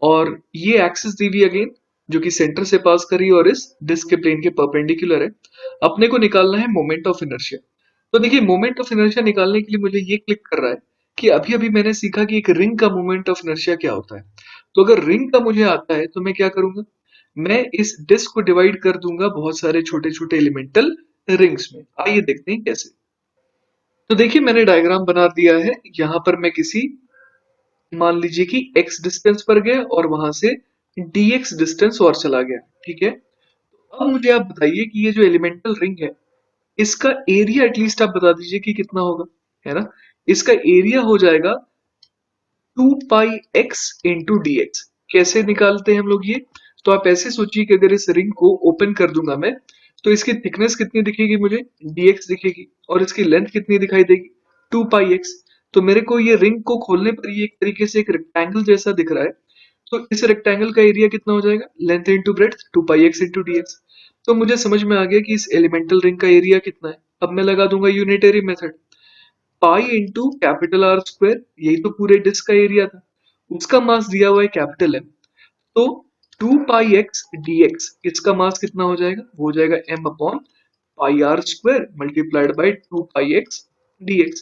और ये एक्सिस दी हुई अगेन जो कि सेंटर से पास कर रही है और इस डिस्क के प्लेन के परपेंडिकुलर है। अपने को निकालना है मोमेंट ऑफ इनर्शिया। तो देखिए मोमेंट ऑफ इनर्शिया निकालने के लिए मुझे ये क्लिक कर रहा है कि अभी अभी मैंने सीखा कि एक रिंग का मोमेंट ऑफ इनर्शिया क्या होता है। तो अगर रिंग का मुझे आता है तो मैं क्या करूंगा, मैं इस डिस्क को डिवाइड कर दूंगा बहुत सारे छोटे छोटे एलिमेंटल रिंग्स में। आइए देखते हैं कैसे। तो देखिए मैंने डायग्राम बना दिया है। यहाँ पर मैं किसी, मान लीजिए कि x डिस्टेंस पर गया और वहां से dx डिस्टेंस और चला गया। ठीक है। अब मुझे आप बताइए कि ये जो एलिमेंटल रिंग है इसका एरिया एटलीस्ट आप बता दीजिए कि कितना होगा, है ना। इसका एरिया हो जाएगा 2 पाई x इंटू डी एक्स। कैसे निकालते हैं हम लोग ये, तो आप ऐसे सोचिए कि अगर इस रिंग को ओपन कर दूंगा मैं, तो इसकी थिकनेस कितनी दिखेगी मुझे, dx दिखेगी, और इसकी लेंथ कितनी दिखाई देगी, 2πx। तो मेरे को ये रिंग को खोलने पर ये एक तरीके से एक रेक्टेंगल जैसा दिख रहा है। तो इस रेक्टेंगल का एरिया कितना हो जाएगा, length into breadth 2πx into dx। तो मुझे समझ में आ गया कि इस एलिमेंटल रिंग का एरिया कितना है। अब मैं लगा दूंगा unitary method, pi into capital R square, यही तो पूरे डिस्क का एरिया था, उसका मास दिया हुआ है कैपिटल एम। तो 2πx dx, इसका मास कितना हो जाएगा, वो हो जाएगा m upon pi r square multiplied by 2πx dx।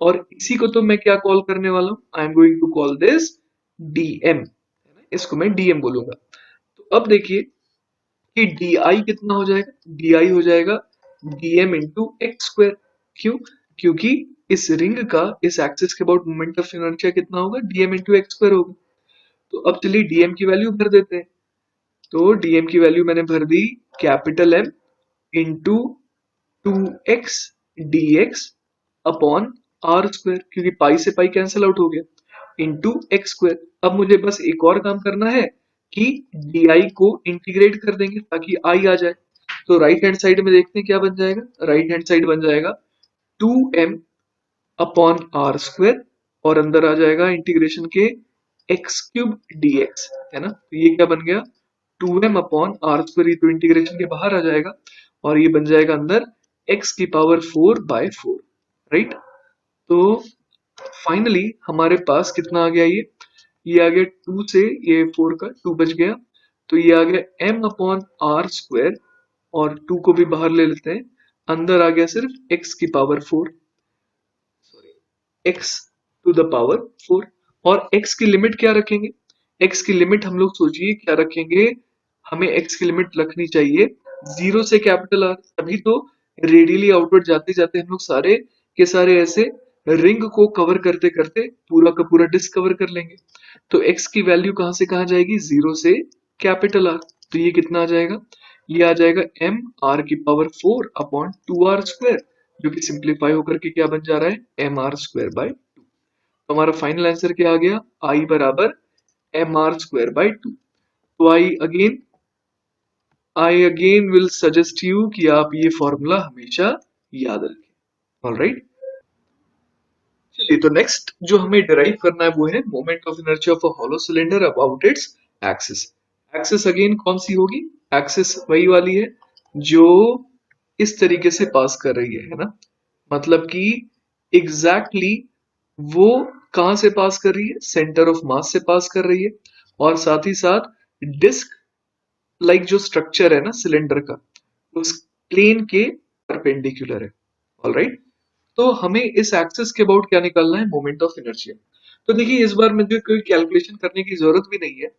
और इसी को तो मैं क्या कॉल करने वाला हूं, I am going to call this dm, इसको मैं dm बोलूंगा। तो अब देखिए कि di कितना हो जाएगा, di हो जाएगा dm इंटू एक्स स्क्वायर। क्यों, क्योंकि इस रिंग का इस एक्सिस के अबाउट मोमेंट ऑफ इनर्शिया कितना होगा, dm इंटू एक्स स्क्वायर होगा। तो अब चलिए dm की वैल्यू भर देते हैं। तो dm की वैल्यू मैंने भर दी capital M into 2x dx upon r square, क्योंकि पाई से पाई कैंसिल आउट हो गया, इंटू एक्स स्क्वायर। अब मुझे बस एक और काम करना है कि di को इंटीग्रेट कर देंगे ताकि i आ जाए। तो राइट हैंड साइड में देखते हैं क्या बन जाएगा, राइट हैंड साइड बन जाएगा 2m अपॉन आर स्क्वायर, और अंदर आ जाएगा इंटीग्रेशन के एक्स क्यूब dx, है ना। तो ये क्या बन गया, 2m अपॉन आर स्क्वायर, ये तो इंटीग्रेशन के बाहर आ जाएगा, और ये बन जाएगा अंदर x की पावर 4/4, राइट। तो फाइनली हमारे पास कितना आ गया, ये आ गया 2 से ये 4 का 2 बच गया, तो ये आ गया m अपॉन आर स्क्वायर, और 2 को भी बाहर ले लेते हैं, अंदर आ गया सिर्फ x की power 4, x to the power 4। और x की लिमिट क्या रखेंगे, x की लिमिट हम लोग सोचिए क्या रखेंगे, हमें x की लिमिट रखनी चाहिए 0 से कैपिटल R, तभी तो रेडियली आउटवर्ड जाते जाते हम लोग सारे के सारे ऐसे रिंग को कवर करते करते पूरा का पूरा डिस्क कवर कर लेंगे। तो x की वैल्यू कहां से कहां जाएगी, 0 से कैपिटल R। तो ये कितना आ जाएगा, ये आ जाएगा m r की पावर 4 अपॉन 2r स्क्वायर, जो कि सिंप्लीफाई होकर के क्या बन जा रहा है, एम आर स्क्वायर बाई 2। तो हमारा फाइनल आंसर क्या आ गया, आई बराबर एम आर स्क्वायर बाई 2। तो I again will suggest you कि आप ये फॉर्मूला हमेशा याद रखें। ऑलराइट, चलिए तो नेक्स्ट जो हमें डिराइव करना है वो है moment of inertia of a hollow cylinder about its axis. Axis again कौन सी होगी, एक्सिस वही वाली है जो इस तरीके से पास कर रही है ना। मतलब कि एग्जैक्टली वो कहां से पास कर रही है, सेंटर ऑफ मास से पास कर रही है, और साथ ही साथ डिस्क लाइक जो स्ट्रक्चर है ना सिलेंडर का, उस प्लेन के परपेंडिकुलर है। ऑलराइट, तो हमें इस एक्सिस के अबाउट क्या निकालना है, मोमेंट ऑफ इनर्शिया। तो देखिए इस बार मुझे कोई कैलकुलेशन करने की जरूरत भी नहीं है,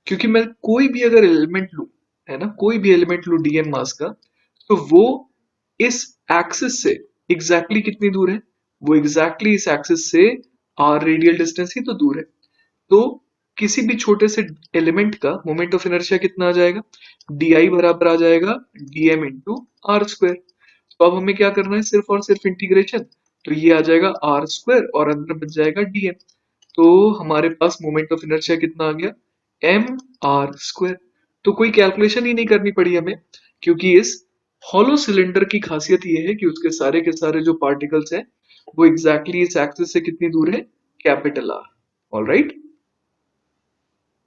क्योंकि मैं कोई भी अगर एलिमेंट लूं, है ना, कोई भी एलिमेंट लूं डीएम मास का, तो वो इस एक्सिस से एग्जैक्टली कितनी दूर है, वो एग्जैक्टली इस एक्सिस से आर रेडियल डिस्टेंस ही तो दूर है। तो किसी भी छोटे से एलिमेंट का मोमेंट ऑफ इनर्शिया कितना आ जाएगा, डी बराबर आ जाएगा dm इंटू आर स्क्वायर। तो अब हमें क्या करना है, सिर्फ और सिर्फ इंटीग्रेशन, तो ये आ जाएगा आर स्क्वायर और अंदर बच जाएगा dm। तो हमारे पास मोमेंट ऑफ इनर्शिया कितना आ गया, एम आर स्क्वायर। तो कोई कैलकुलेशन ही नहीं करनी पड़ी हमें, क्योंकि इस हॉलो सिलेंडर की खासियत ये है कि उसके सारे के सारे जो पार्टिकल्स हैं वो एग्जैक्टली इस एक्सिस से कितनी दूर है, कैपिटल आर। ऑलराइट,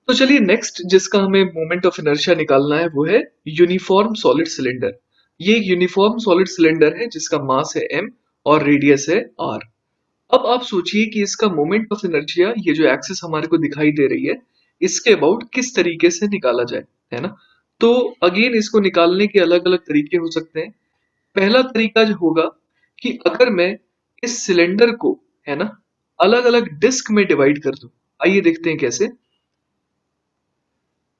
तो चलिए नेक्स्ट जिसका हमें मोमेंट ऑफ इनर्शिया निकालना है वो है यूनिफॉर्म सॉलिड सिलेंडर। ये एक यूनिफॉर्म सॉलिड सिलेंडर है जिसका मास है m और रेडियस है r। अब आप सोचिए कि इसका मोमेंट ऑफ इनर्शिया, ये जो एक्सिस हमारे को दिखाई दे रही है, इसके अबाउट किस तरीके से निकाला जाए, है ना। तो अगेन इसको निकालने के अलग अलग तरीके हो सकते हैं। पहला तरीका जो होगा कि अगर मैं इस सिलेंडर को, है ना, अलग अलग डिस्क में डिवाइड कर दूं। आइए देखते हैं कैसे।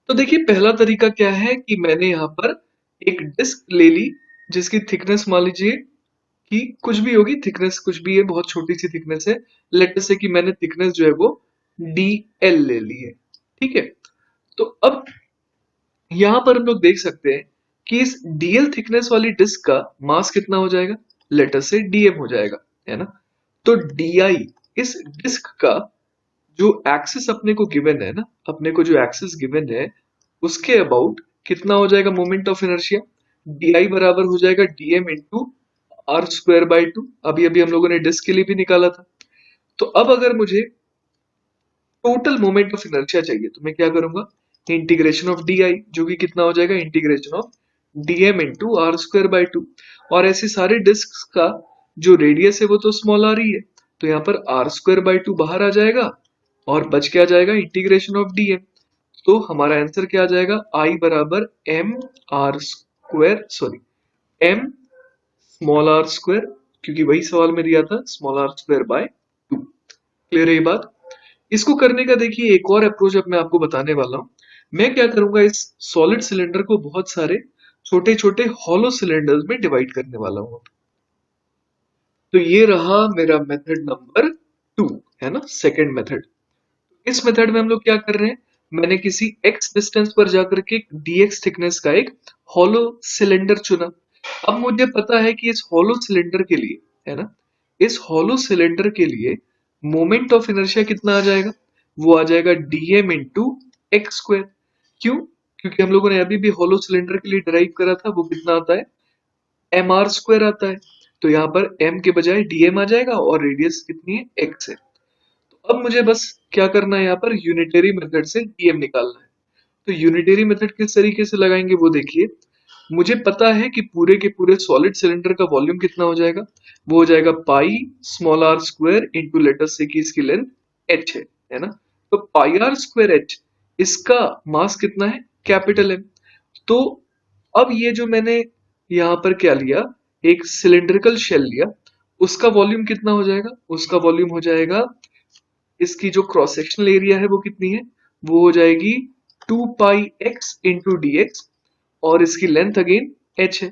तो देखिए पहला तरीका क्या है कि मैंने यहाँ पर एक डिस्क ले ली जिसकी थिकनेस मान लीजिए कि कुछ भी होगी, थिकनेस कुछ भी है, बहुत छोटी सी थिकनेस है। लेट से कि मैंने थिकनेस जो है वो DL ले ली है, ठीक है। तो अब यहाँ पर हम लोग देख सकते हैं कि इस DL थिकनेस वाली डिस्क का मास कितना हो जाएगा, लेटर से DM हो जाएगा, है ना। तो DI इस डिस्क का जो एक्सिस अपने को गिवन है ना, अपने को जो एक्सिस गिवन है उसके अबाउट कितना हो जाएगा मोमेंट ऑफ इनर्शिया, डी बराबर हो जाएगा dm into r square by two. अभी अभी हम लोगों ने डिस्क के लिए भी निकाला था। तो अब अगर मुझे टोटल मोमेंट ऑफ इनर्शिया चाहिए तो मैं क्या करूंगा, इंटीग्रेशन ऑफ डी आई, जो कि कितना हो जाएगा integration of DM into r square by two. और ऐसे सारे डिस्क का जो रेडियस है वो तो स्मॉल आर ही है, तो यहाँ पर आर स्क्वायर बाई टू बाहर आ जाएगा और बच क्या जाएगा इंटीग्रेशन ऑफ डीएम। तो हमारा आंसर क्या आ जाएगा, आई बराबर M are square, sorry M small r square, क्योंकि वही सवाल में दिया था small r square by two. Clear है ये बात। इसको करने का देखिए एक और अप्रोच अब मैं आपको बताने वाला हूं। मैं क्या करूंगा, इस सॉलिड सिलेंडर को बहुत सारे छोटे छोटे हॉलो सिलेंडर्स में डिवाइड करने वाला हूं। तो ये रहा मेरा मेथड नंबर 2, है ना, सेकंड मेथड। इस मेथड में हम लोग क्या कर रहे हैं, मैंने किसी x डिस्टेंस पर जाकर के dx थिकनेस का एक हॉलो सिलेंडर चुना। अब मुझे पता है कि इस हॉलो सिलेंडर के लिए, है ना, इस हॉलो सिलेंडर के लिए मोमेंट ऑफ इनर्शिया कितना आ जाएगा, वो आ जाएगा dm इंटू एक्स स्क्वायर। क्यों, क्योंकि हम लोगों ने अभी भी हॉलो सिलेंडर के लिए डिराइव करा था, वो कितना आता है एम आर स्क्वायर आता है। तो यहाँ पर m के बजाय dm आ जाएगा और रेडियस कितनी है x है। अब मुझे बस क्या करना है, यहाँ पर यूनिटरी मेथड से डीएम निकालना है। तो यूनिटरी मेथड किस तरीके से लगाएंगे वो देखिए। मुझे पता है कि पूरे के पूरे सॉलिड सिलेंडर का वॉल्यूम कितना हो जाएगा, वो हो जाएगा pi small r square into लेटर से कि इसकी लेंथ एच है ना। तो पाई आर स्क्वायर एच, इसका मास कितना है कैपिटल एम। तो अब ये जो मैंने यहाँ पर क्या लिया, एक सिलेंड्रिकल शेल लिया, उसका वॉल्यूम कितना हो जाएगा, उसका वॉल्यूम हो जाएगा, इसकी जो क्रॉस सेक्शनल एरिया है वो कितनी है, वो हो जाएगी 2 pi x into D X, और इसकी लेंथ अगेन h है।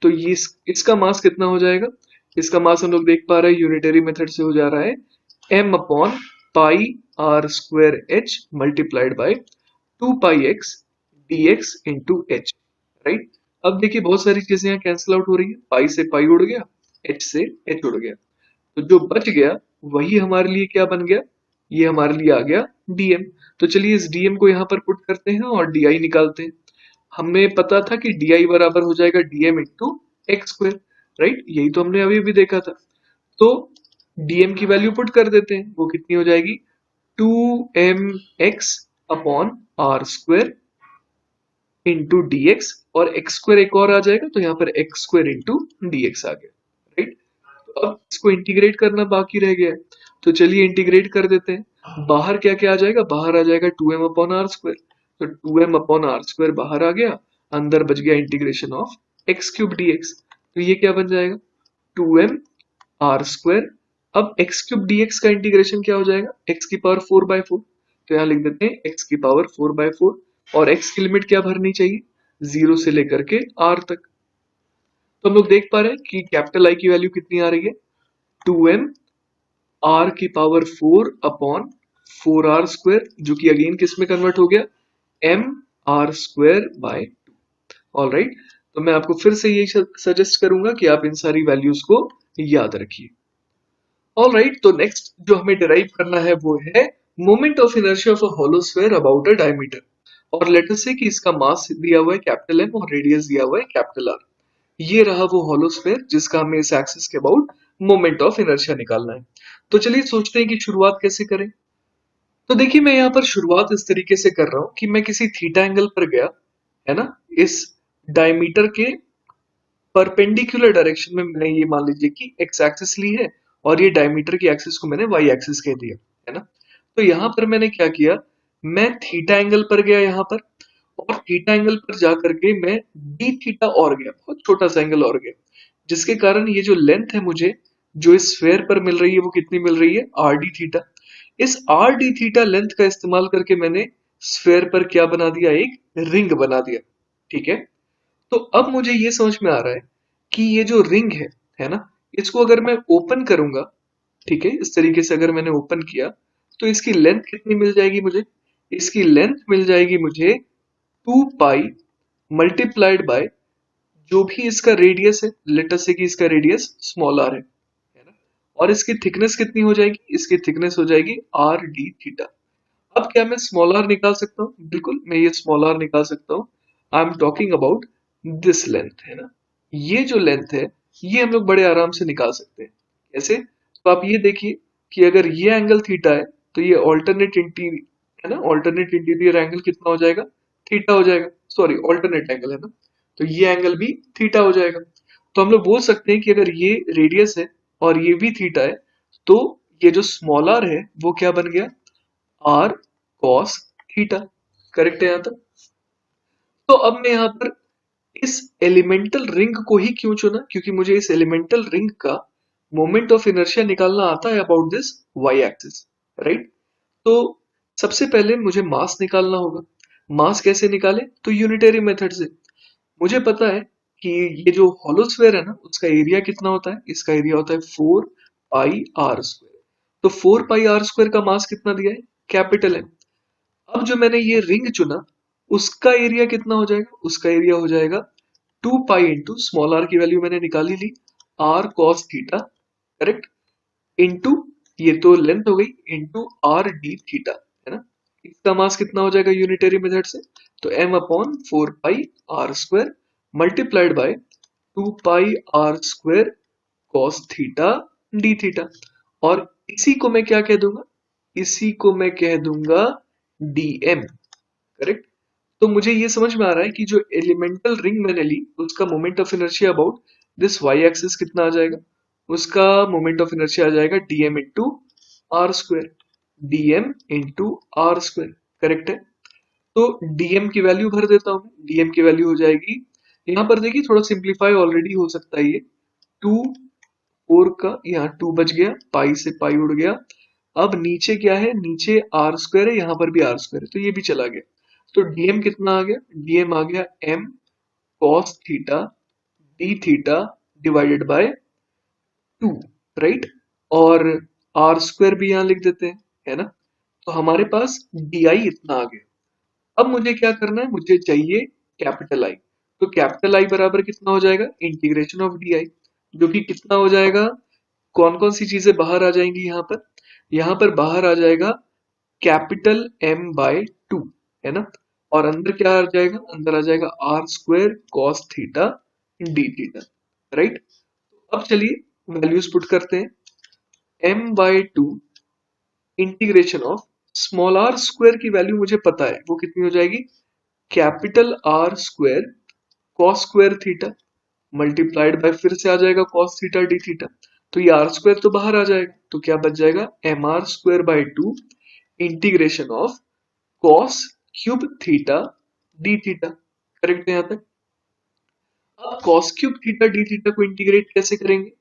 तो ये इसका मास कितना हो जाएगा, इसका मास हम लोग देख पा रहे हैं यूनिटरी मेथड से हो जा रहा है m upon pi r square H multiplied by 2 pi X D X into H, right. अब देखिए बहुत सारी चीजें यहाँ कैंसिल आउट हो रही है, पाई से पाई उड़ गया, एच से एच उड़ गया, तो जो बच गया वही हमारे लिए क्या बन गया, ये हमारे लिए आ गया डीएम। तो चलिए इस डीएम को यहाँ पर पुट करते हैं और डीआई निकालते हैं। हमें पता था कि डीआई बराबर हो जाएगा DM into x square, right, यही तो हमने अभी अभी देखा था। तो डीएम की वैल्यू पुट कर देते हैं, वो कितनी हो जाएगी 2mx upon r square into DX, और एक्स स्क्वायर एक और आ जाएगा तो यहाँ पर एक्स स्क्वायर इंटू डीएक्स आ गया, राइट। तो अब इसको इंटीग्रेट करना बाकी रह गया है, तो चलिए इंटीग्रेट कर देते हैं। बाहर क्या क्या आ जाएगा, बाहर आ जाएगा 2m अपॉन आर स्क्वायर, तो 2m अपॉन आर स्क्वायर बाहर आ गया, अंदर बच गया integration of X cube DX. तो ये क्या बन जाएगा 2m आर स्क्वायर। अब एक्स क्यूब डीएक्स का इंटीग्रेशन क्या हो जाएगा, एक्स की पावर 4/4, तो यहाँ लिख देते हैं एक्स की पावर 4/4, और एक्स की लिमिट क्या भरनी चाहिए, 0 से लेकर के आर तक। तो हम लोग देख पा रहे हैं कि कैपिटल आई की वैल्यू कितनी आ रही है 2m आर की पावर 4 अपॉन 4r स्क्वायर, जो कि अगेन किस में कन्वर्ट हो गया M are square by 2। All right, तो मैं आपको फिर से यही सजेस्ट करूंगा कि आप इन सारी वैल्यूज को याद रखिए। ऑल राइट, तो नेक्स्ट जो हमें डिराइव करना है वो है moment of inertia of a hollow sphere about a diameter. और लेट अस से कि इसका मास दिया हुआ है कैपिटल एम और रेडियस दिया हुआ है कैपिटल आर। ये रहा वो होलो स्फीयर जिसका हमें इस एक्सिस के अबाउट मोमेंट ऑफ इनर्शिया निकालना है। तो चलिए सोचते हैं कि शुरुआत कैसे करें। तो देखिए मैं यहाँ पर शुरुआत इस तरीके से कर रहा हूँ कि मैं किसी थीटा एंगल पर गया, है ना, इस डायमीटर के परपेंडिकुलर डायरेक्शन में मैंने ये मान लीजिए कि एक्स एक्सिस ली है, और ये डायमीटर की एक्सिस को मैंने वाई एक्सिस कह दिया, है ना। तो यहाँ पर मैंने क्या किया, मैं थीटा एंगल पर गया यहाँ पर, और थीटा एंगल पर जा करके मैं डी थीटा और गया, बहुत छोटा सा एंगल और गया, जिसके कारण ये जो लेंथ है मुझे जो इस स्फेयर पर मिल रही है वो कितनी मिल रही है आर डी थीटा। इस आर डी थीटा लेंथ का इस्तेमाल करके मैंने स्फेयर पर क्या बना दिया, एक रिंग बना दिया, ठीक है। तो अब मुझे ये समझ में आ रहा है कि ये जो रिंग है ना, इसको अगर मैं ओपन करूंगा, ठीक है, इस तरीके से अगर मैंने ओपन किया तो इसकी लेंथ कितनी मिल जाएगी मुझे, इसकी लेंथ मिल जाएगी मुझे 2 पाई मल्टीप्लाइड बाय जो भी इसका रेडियस है, लेट अस से कि इसका रेडियस स्मॉल आर है ना, और इसकी थिकनेस कितनी हो जाएगी, इसकी थिकनेस हो जाएगी आर डी थीटा। अब क्या मैं स्मॉल आर निकाल सकता हूँ? बिल्कुल मैं ये स्मॉल आर निकाल सकता हूँ। I am talking about this length, है ना। ये जो लेंथ है ये हम लोग बड़े आराम से निकाल सकते हैं। कैसे? तो आप ये देखिए कि अगर ये एंगल थीटा है तो ये ऑल्टरनेट इंटीरियर, है ना, ऑल्टरनेट इंटीरियर एंगल कितना हो जाएगा? थीटा हो जाएगा। सॉरी, ऑल्टरनेट एंगल है ना, तो ये एंगल भी थीटा हो जाएगा। तो हम लोग बोल सकते हैं कि अगर ये रेडियस है और ये भी थीटा है तो ये जो स्मॉल आर है वो क्या बन गया? Are cos theta. करेक्ट है यहां तक? तो अब मैं यहां पर इस एलिमेंटल रिंग को ही क्यों चुना? क्योंकि मुझे इस एलिमेंटल रिंग का मोमेंट ऑफ इनर्शिया निकालना आता है about this Y axis, right. तो सबसे पहले मुझे मास निकालना होगा। मास कैसे निकाले? तो यूनिटरी मेथड से। मुझे पता है कि ये जो होलो स्फेयर है ना उसका एरिया कितना होता है? इसका एरिया होता है 4 पाई आर स्क्वायर। तो 4 पाई आर स्क्वायर का मास कितना दिया है? Capital M. अब जो मैंने ये रिंग चुना उसका एरिया कितना हो जाएगा? उसका एरिया हो जाएगा 2 पाई इंटू स्मॉल आर की वैल्यू मैंने निकाली ली, r cos theta, correct, into ये तो लेंथ हो गई, इंटू आर डी थीटा, है ना। इसका मास कितना हो जाएगा यूनिटरी मेथड से? तो M upon 4 pi r square multiplied by 2 pi r square cos theta D theta. और इसी को मैं क्या कह दूंगा? इसी को मैं कह दूंगा dm, करेक्ट। तो मुझे ये समझ में आ रहा है कि जो एलिमेंटल रिंग मैंने ली उसका moment of inertia about this Y axis कितना आ जाएगा? उसका मोमेंट ऑफ इनर्शिया आ जाएगा dm into r square, dm into r square, correct है। तो dm की वैल्यू भर देता हूँ। dm की वैल्यू हो जाएगी, यहाँ पर देखिए थोड़ा सिंप्लीफाई ऑलरेडी हो सकता है ये, 2 4 का यहाँ 2 बच गया, पाई से पाई उड़ गया। अब नीचे क्या है? नीचे आर स्क्वायर है, यहाँ पर भी आर स्क्वायर है तो ये भी चला गया। तो डीएम कितना आ गया? डीएम आ गया M cos theta D theta divided by 2, right. और आर स्क्वायर भी यहाँ लिख देते हैं, है ना। तो हमारे पास डी आई इतना आ गया। अब मुझे क्या करना है? मुझे चाहिए कैपिटल आई। तो कैपिटल आई बराबर कितना हो जाएगा? इंटीग्रेशन ऑफ डी आई, जो कि कितना हो जाएगा? कौन कौन सी चीजें बाहर आ जाएंगी यहाँ पर? यहाँ पर बाहर आ जाएगा कैपिटल एम बाय 2, है ना। और अंदर क्या आ जाएगा? अंदर आ जाएगा r square cos theta D theta, right. अब चलिए वैल्यूज पुट करते हैं। M by 2 integration of small r square की वैल्यू मुझे पता है वो कितनी हो जाएगी? Capital R square cos square theta multiplied by फिर से आ जाएगा कॉस थीटा डी थीटा। तो ये आर स्क्वायर तो बाहर आ जाएगा, तो क्या बच जाएगा? M are square by 2 integration of cos cube theta D theta, correct है यहाँ तक? अब cos cube theta D theta को इंटीग्रेट कैसे करेंगे?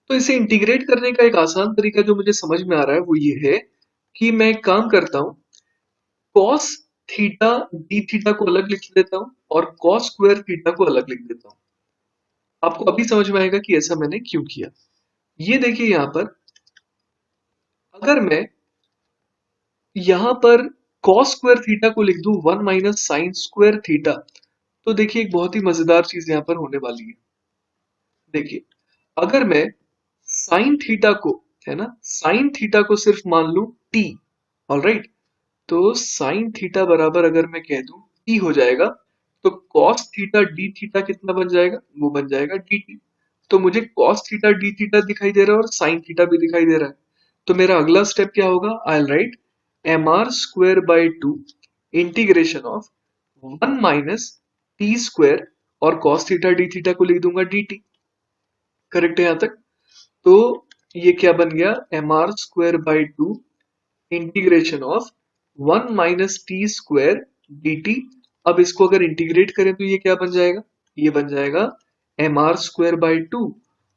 तो इसे इंटीग्रेट करने का एक आसान तरीका जो मुझे समझ में आ रहा है वो ये है कि मैं एक काम करता हूँ, कॉस थीटा डी थीटा को अलग लिख देता हूँ और कॉस स्क्वायर थीटा को अलग लिख देता हूँ। आपको अभी समझ में आएगा कि ऐसा मैंने क्यों किया। ये देखिए यहाँ पर अगर मैं यहाँ पर cos स्क्वायर थीटा को लिख दूं 1 - साइन स्क्वायर थीटा, तो देखिए एक बहुत ही मजेदार चीज यहाँ पर होने वाली है। देखिए अगर मैं साइन थीटा को, है ना, साइन थीटा को सिर्फ मान लूं t, ऑलराइट। तो साइन थीटा बराबर अगर मैं कह दूं t हो जाएगा, तो cos थीटा डी थीटा कितना बन जाएगा? वो बन जाएगा dt। तो मुझे cos थीटा डी थीटा दिखाई दे रहा है और साइन थीटा भी दिखाई दे रहा है। तो मेरा अगला स्टेप क्या होगा? I will write M are square by 2 integration of 1 - t square और cos थीटा डी थीटा को लिख दूंगा dt, करेक्ट है यहाँ तक? तो ये क्या बन गया? M are square by 2 integration of 1 - t square dt। अब इसको अगर इंटीग्रेट करें तो ये क्या बन जाएगा? ये बन जाएगा एम आर स्क्वायर बाई 2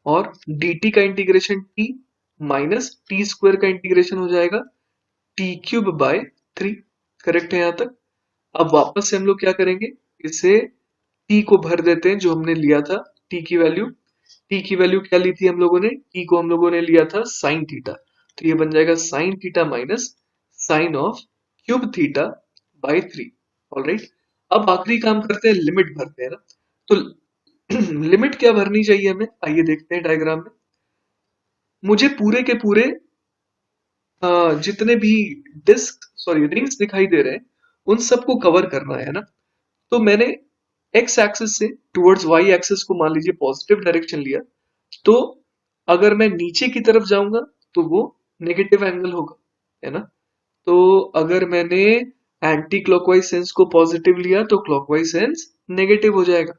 और dt का integration t minus T square का इंटीग्रेशन हो जाएगा टी क्यूब बाय 3, करेक्ट है यहाँ तक? अब वापस से हम लोग क्या करेंगे? इसे t को भर देते हैं जो हमने लिया था, t की वैल्यू। t की वैल्यू क्या ली थी हम लोगों ने? t को हम लोगों ने लिया था साइन थीटा, तो ये बन जाएगा sine theta minus sine of cube theta by 3, alright. अब आखिरी काम करते हैं, लिमिट भरते हैं ना। तो लिमिट क्या भरनी चाहिए हमें? आइए देखते हैं डायग्राम में। मुझे पूरे के पूरे जितने भी रिंग्स दिखाई दे रहे हैं उन सबको कवर करना है ना। तो मैंने एक्स एक्सिस से टुवर्ड्स वाई एक्सिस को मान लीजिए पॉजिटिव डायरेक्शन लिया, तो अगर मैं नीचे की तरफ जाऊंगा तो वो नेगेटिव एंगल होगा, है ना। तो अगर मैंने एंटी क्लॉकवाइज सेंस को पॉजिटिव लिया तो क्लॉकवाइज सेंस नेगेटिव हो जाएगा।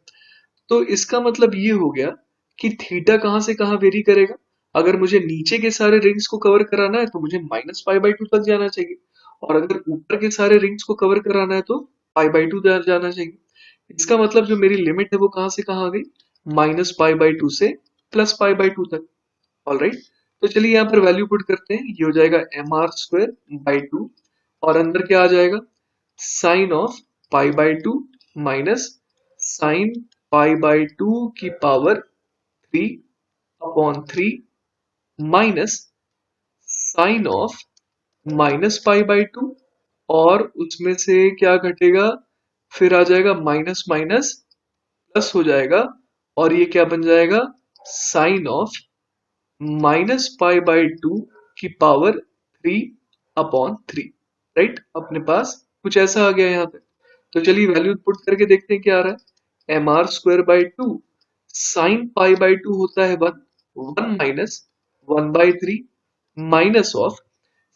तो इसका मतलब ये हो गया कि थीटा कहां से कहां वेरी करेगा। अगर मुझे नीचे के सारे रिंग्स को कवर कराना है तो मुझे -π/2 तक जाना चाहिए, और अगर ऊपर के सारे रिंग्स को कवर कराना है तो π/2 जाना चाहिए। इसका मतलब जो मेरी लिमिट है वो कहां से कहां आ गई, -π/2 से +π/2 तक। ऑलराइट, तो चलिए यहाँ पर वैल्यू पुट करते हैं। ये हो जाएगा mr² / 2, और अंदर क्या आ जाएगा, साइन ऑफ π/2 माइनस साइन π/2 की पावर 3/3 माइनस साइन ऑफ -π/2, और उसमें से क्या घटेगा, फिर आ जाएगा माइनस माइनस प्लस हो जाएगा, और ये क्या बन जाएगा, साइन ऑफ -π/2 की पावर 3/3। राइट, अपने पास कुछ ऐसा आ गया यहाँ पे। तो चलिए वैल्यू पुट करके देखते हैं क्या आ रहा है। mr² / 2 साइन π/2 होता है 1, 1 माइनस 1/3 माइनस ऑफ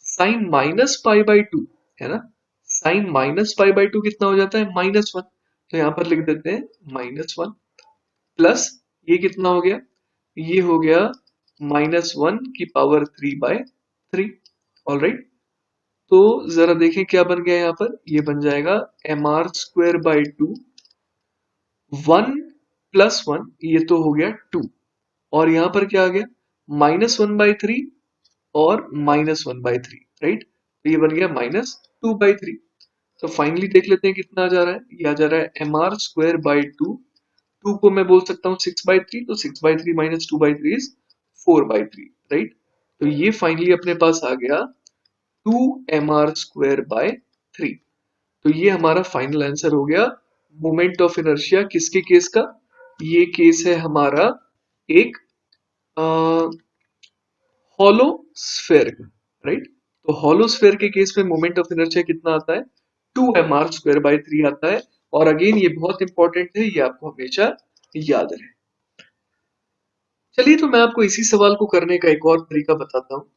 साइन -π/2, है ना। साइन -π/2 कितना हो जाता है, -1। तो यहाँ पर लिख देते हैं -1 प्लस ये कितना हो गया, ये हो गया -1 की पावर 3/3। ऑल राइट, तो जरा देखें क्या बन गया यहाँ पर। ये बन जाएगा mr² / 2 1 + 1, ये तो हो गया 2, और यहाँ पर क्या आ गया, -1/3 और -1/3। राइट, तो ये बन गया -2/3। तो फाइनली देख लेते हैं कितना आ जा रहा है। ये आ जा रहा है mr² / 2, 2 को मैं बोल सकता हूँ 6/3, तो 6/3 माइनस 2/3 इज 4/3। राइट, तो ये फाइनली अपने पास आ गया 2mr²/3। तो ये हमारा फाइनल आंसर हो गया मोमेंट ऑफ इनर्शिया किसके केस का, ये केस है हमारा एक हॉलो स्फेयर का। राइट, तो हॉलो स्फेयर के केस में मोमेंट ऑफ इनर्शिया कितना आता है, 2mr²/3 आता है। और अगेन ये बहुत इंपॉर्टेंट है, ये आपको हमेशा याद रहे। चलिए, तो मैं आपको इसी सवाल को करने का एक और तरीका बताता हूँ।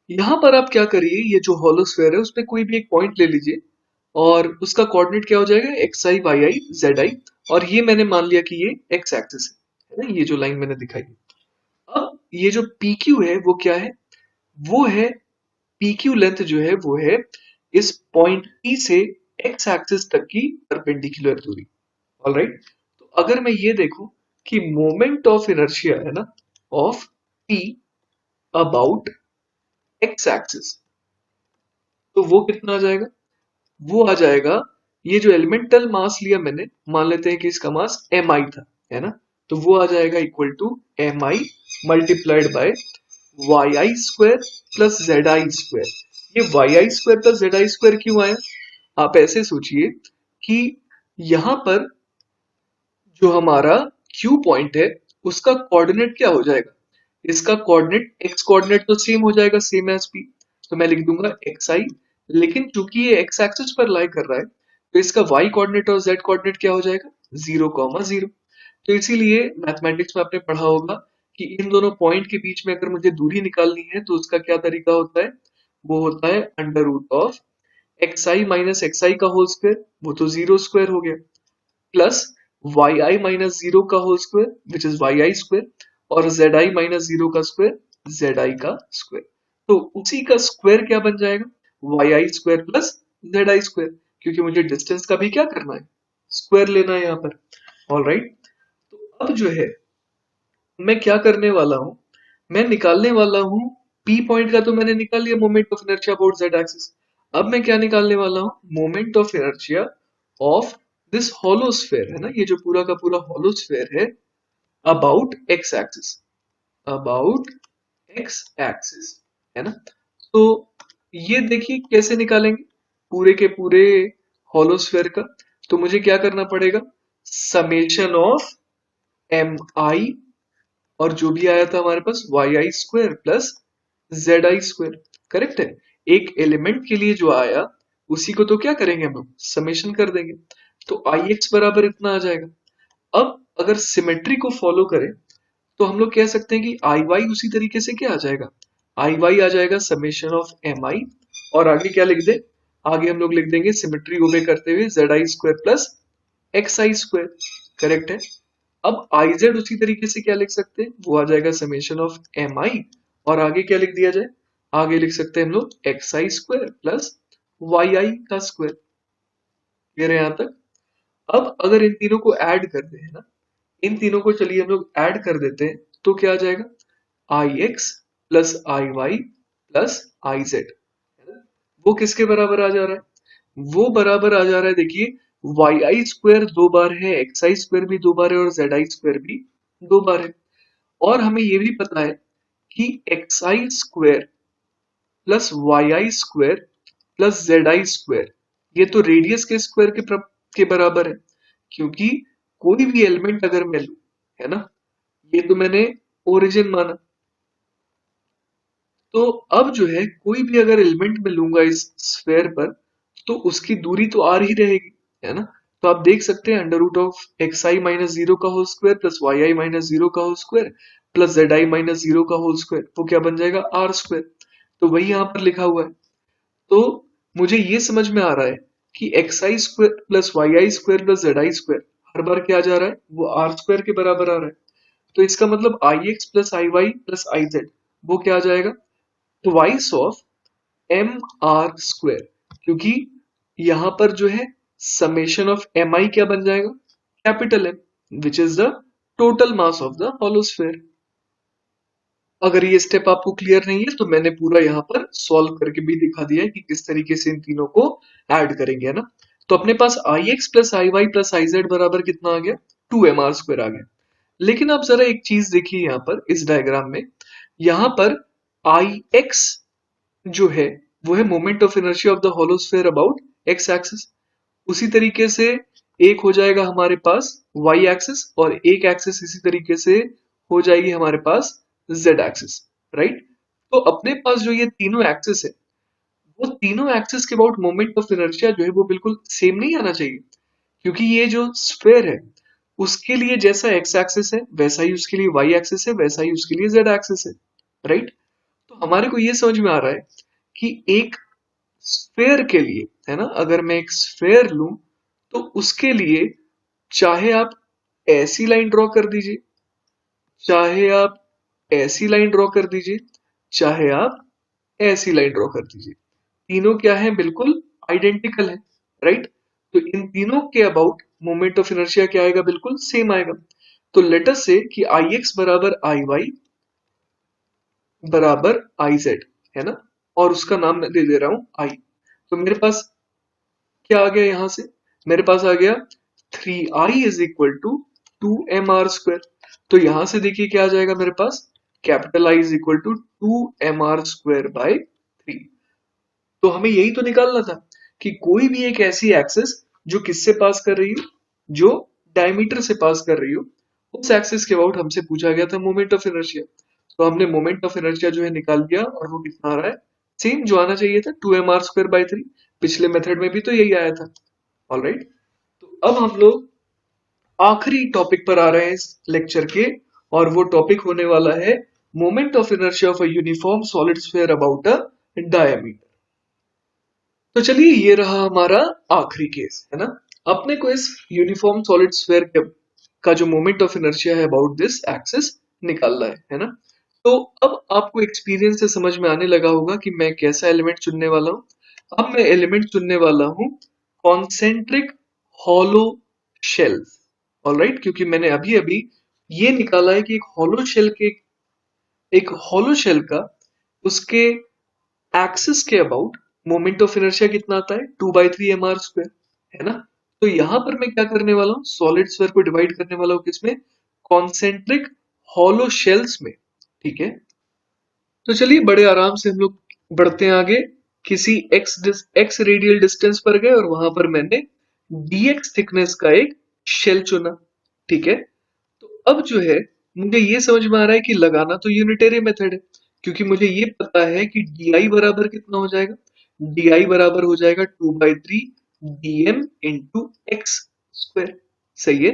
यहाँ पर आप क्या करिए, ये जो हॉलो स्फेयर है उसमें कोई भी एक पॉइंट ले लीजिए, और उसका कोऑर्डिनेट क्या हो जाएगा, xi yi zi, और ये मैंने मान लिया कि ये x एक्सिस है ना, ये जो लाइन मैंने दिखाई। अब ये जो pq है वो क्या है, वो है pq लेंथ जो है वो है इस पॉइंट P से x एक्सिस तक की परपेंडिकुलर दूरी। ऑलराइट, तो अगर मैं ये देखूं कि मोमेंट ऑफ इनर्शिया है ना of P about x axis, तो वो कितना आ जाएगा, वो आ जाएगा, ये जो एलिमेंटल मास लिया मैंने, मान लेते हैं कि इसका मास mi था, है ना। तो वो आ जाएगा equal to mi multiplied by yi² plus zi²। ये yi² प्लस zi² क्यों आया, आप ऐसे सोचिए कि यहां पर जो हमारा Q पॉइंट है उसका कोऑर्डिनेट क्या हो जाएगा, इसका कोऑर्डिनेट x कोऑर्डिनेट तो सेम हो जाएगा, सेम एज p, तो मैं लिख दूंगा xi। लेकिन चूंकि ये x एक्सिस पर लाई कर रहा है तो इसका y कोऑर्डिनेट और z कोऑर्डिनेट क्या हो जाएगा, 0,0। तो इसीलिए मैथमेटिक्स में आपने पढ़ा होगा कि इन दोनों पॉइंट के बीच में अगर मुझे दूरी निकालनी है तो उसका क्या तरीका होता है, वो होता है under root of xi minus xi का होल स्क्वायर, वो तो 0² हो गया, प्लस yi माइनस 0 का whole square which is yi², और zi माइनस 0 का स्क्वायर zi का स्क्वायर। तो उसी का स्क्वायर क्या बन जाएगा, yi² प्लस zi², क्योंकि मुझे डिस्टेंस का भी क्या करना है, स्क्वायर लेना है यहाँ पर। ऑल राइट, तो अब जो है मैं क्या करने वाला हूँ, मैं निकालने वाला हूँ P पॉइंट का, तो मैंने निकाल लिया moment of inertia about z axis. अब मैं क्या निकालने वाला हूँ, moment of inertia of this hollow sphere, है ना, ये जो पूरा का पूरा हॉलो स्फेयर है about x axis, about x axis, है ना। तो ये देखिए कैसे निकालेंगे पूरे के पूरे हॉलो स्फेयर का। तो मुझे क्या करना पड़ेगा, समेशन ऑफ mi, और जो भी आया था हमारे पास yi² प्लस zi², करेक्ट है। एक एलिमेंट के लिए जो आया उसी को तो क्या करेंगे हम लोग, समेशन कर देंगे। तो आई एक्स बराबर इतना आ जाएगा। अब अगर सिमेट्री को फॉलो करें तो हम लोग कह सकते हैं कि आई वाई उसी तरीके से क्या आ जाएगा, आई वाई आ जाएगा समेशन ऑफ एम आई, और आगे क्या लिख दे, आगे हम लोग लिख देंगे सिमेट्री ओबे करते हुए Z I square plus x I square. Correct है। अब आई जेड उसी तरीके से क्या लिख सकते हैं, वो आ जाएगा समेशन ऑफ एम आई, और आगे क्या लिख दिया जाए, आगे लिख सकते हैं हम लोग x I square plus Y आई का स्क्वायर। क्लियर है यहां तक। अब अगर इन तीनों को ऐड करते हैं ना, इन तीनों को चलिए हम लोग ऐड कर देते हैं तो क्या आ जाएगा, I x plus I y plus I z. वो किसके बराबर आ जा रहा है, वो बराबर आ जा रहा है, देखिए वाई आई स्क्वायर दो बार है, एक्स आई स्क्वायर भी दो बार है, और जेड आई स्क्वायर भी दो बार है। और हमें ये भी पता है कि x I square plus Y I square plus Z I square ये तो रेडियस के स्क्वायर के बराबर है, क्योंकि कोई भी एलिमेंट अगर मैं लूं, है ना, ये तो मैंने ओरिजिन माना, तो अब जो है कोई भी अगर एलिमेंट में लूंगा इस स्फेयर पर तो उसकी दूरी तो आर ही रहेगी, है ना। तो आप देख सकते हैं under root of X I minus zero का whole square plus Y I minus zero का whole square plus Z I minus zero का होल स्क्वायर, वो क्या बन जाएगा, आर स्क्वायर। तो वही यहाँ पर लिखा हुआ है। तो मुझे ये समझ में आ रहा है कि x I square plus Y I square plus Z I square हर बार क्या जा रहा है, वो आर स्क्वायर के बराबर आ रहा है। तो इसका मतलब I x plus I y plus I z वो क्या आ जाएगा, twice of m are square, क्योंकि यहां पर जो है समेशन ऑफ एम आई क्या बन जाएगा, capital M which is the total mass of the hollow sphere. अगर ये स्टेप आपको क्लियर नहीं है तो मैंने पूरा यहाँ पर सॉल्व करके भी दिखा दिया है कि किस तरीके से इन तीनों को ऐड करेंगे, है ना। तो अपने पास I x plus I y plus I z बराबर कितना आ गया, टू एम आर स्क्वायर आ गया। लेकिन आप जरा एक चीज देखिए यहाँ पर इस डायग्राम में, यहाँ पर आई एक्स जो है वो है moment of inertia of the hollow sphere about X axis. उसी तरीके से एक हो जाएगा हमारे पास वाई एक्सिस, और एक एक्सिस इसी तरीके से हो जाएगी हमारे पास जेड एक्सिस, राइट। तो अपने पास जो ये तीनों एक्सिस है, वो तीनों एक्सिस के अबाउट मोमेंट ऑफ इनर्शिया जो है वो बिल्कुल सेम नहीं आना चाहिए, क्योंकि ये जो स्फीयर है उसके लिए जैसा एक्स एक्सिस है वैसा ही उसके लिए वाई एक्सिस है, वैसा ही उसके लिए जेड एक्सिस है, राइट। तो हमारे को ये समझ में आ रहा है कि एक स्फेयर के लिए, है ना, अगर मैं एक स्फेयर लूं तो उसके लिए चाहे आप ऐसी लाइन ड्रॉ कर दीजिए, चाहे आप ऐसी लाइन ड्रॉ कर दीजिए, चाहे आप ऐसी लाइन ड्रॉ कर दीजिए, तीनों क्या है, बिल्कुल आइडेंटिकल है, राइट। तो इन तीनों के अबाउट मोमेंट ऑफ इनर्शिया क्या आएगा, बिल्कुल सेम आएगा। तो लेट अस से कि आई एक्स बराबर आई वाई बराबर आई जेड, है ना, और उसका नाम मैं दे दे रहा हूं आई। तो मेरे पास क्या आ गया यहां से, मेरे पास आ गया three I is equal to two M R square. तो यहां से देखिए क्या आ जाएगा मेरे पास, capital I is equal to two M R square by three. तो हमें यही तो निकालना था कि कोई भी एक ऐसी एक्सिस जो किससे पास कर रही हो, जो डायमीटर से पास कर रही हो, उस एक्सिस के अबाउट हमसे पूछा गया था मोमेंट ऑफ इनर्शिया। तो हमने मोमेंट ऑफ इनर्शिया जो है निकाल दिया, और वो कितना आ रहा है, सेम जो आना चाहिए था, two M R square by three. पिछले मेथड में भी तो यही आया था। ऑलराइट। तो अब हम लोग आखिरी टॉपिक पर आ रहे हैं इस लेक्चर के, और वो टॉपिक होने वाला है moment of inertia of a uniform solid sphere about a diameter. तो चलिए ये रहा हमारा आखिरी केस, है ना। अपने को इस यूनिफॉर्म सॉलिड स्फीयर का जो मोमेंट ऑफ इनर्शिया है अबाउट दिस एक्सिस निकालना है ना। तो अब आपको एक्सपीरियंस से समझ में आने लगा होगा कि मैं कैसा एलिमेंट चुनने वाला हूं। अब मैं एलिमेंट चुनने वाला हूं कॉन्सेंट्रिक हॉलो शेल। ऑलराइट, क्योंकि मैंने अभी अभी ये निकाला है कि एक हॉलो शेल का उसके एक्सिस के अबाउट मोमेंट ऑफ इनर्शिया कितना आता है, two by three M are square, है ना। तो यहां पर मैं क्या करने वाला हूँ, सॉलिड स्फीयर को डिवाइड करने वाला हूँ किसमें, कॉन्सेंट्रिक हॉलो शेल्स में। ठीक है। तो चलिए बड़े आराम से हम लोग बढ़ते हैं आगे। किसी एक्स रेडियल डिस्टेंस पर गए और वहां पर मैंने dx थिकनेस का एक शेल चुना। ठीक है। तो अब जो है मुझे ये समझ में आ रहा है कि लगाना तो यूनिटरी मेथड है, क्योंकि मुझे ये पता है कि डी बराबर कितना हो जाएगा, डी बराबर हो जाएगा 2/3 dm इंटू एक्स स्क्वायर। सही है।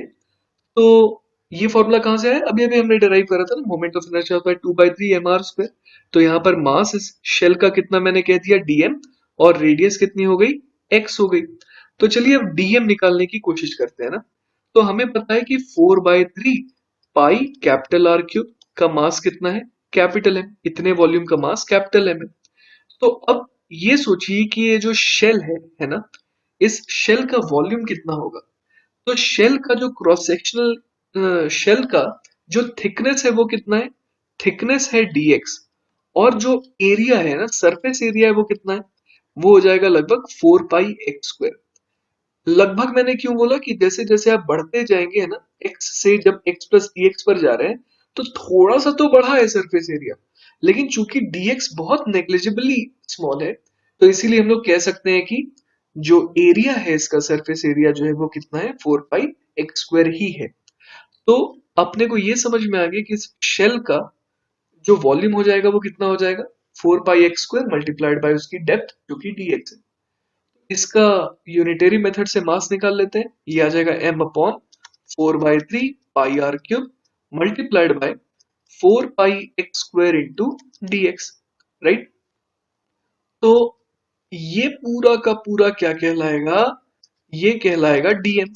तो ये फॉर्मूला कहाँ से आया, अभी अभी हमने डिराइव करा था ना, मोमेंट ऑफ इनर्शिया होता है 2/3 mr स्क्वायर। तो यहाँ पर मास इस शेल का कितना मैंने कह दिया dm, और रेडियस कितनी हो गई, x हो गई। तो चलिए अब dm निकालने की कोशिश करते हैं ना। तो हमें पता है कि 4/3 पाई कैपिटल आर क्यूब का मास कितना है, कैपिटल एम, इतने वॉल्यूम का मास कैपिटल एम है। तो अब ये सोचिए कि ये जो शेल है ना, इस शेल का वॉल्यूम कितना होगा। तो शेल का जो क्रॉस सेक्शनल शेल का जो थिकनेस है वो कितना है, थिकनेस है dx, और जो एरिया है ना, सरफेस एरिया है वो कितना है, वो हो जाएगा लगभग 4 पाई x स्क्वायर। लगभग मैंने क्यों बोला कि जैसे जैसे आप बढ़ते जाएंगे है ना, x से जब x प्लस dx पर जा रहे हैं, तो थोड़ा सा तो बढ़ा है सरफेस एरिया, लेकिन चूंकि dx बहुत नेग्लिजिबली स्मॉल है, तो इसीलिए हम लोग कह सकते हैं कि जो एरिया है इसका, सरफेस एरिया जो है वो कितना है, 4 पाई x स्क्वायर ही है। तो अपने को ये समझ में आ गया कि इस शेल का जो वॉल्यूम हो जाएगा वो कितना हो जाएगा, 4 pi x square multiplied bye उसकी डेप्थ जो कि dx है। इसका यूनिटरी मेथड से मास निकाल लेते हैं, ये आ जाएगा m upon 4/3 pi r cube multiplied by 4 pi x square into dx, right. तो ये पूरा का पूरा क्या कहलाएगा, ये कहलाएगा dm।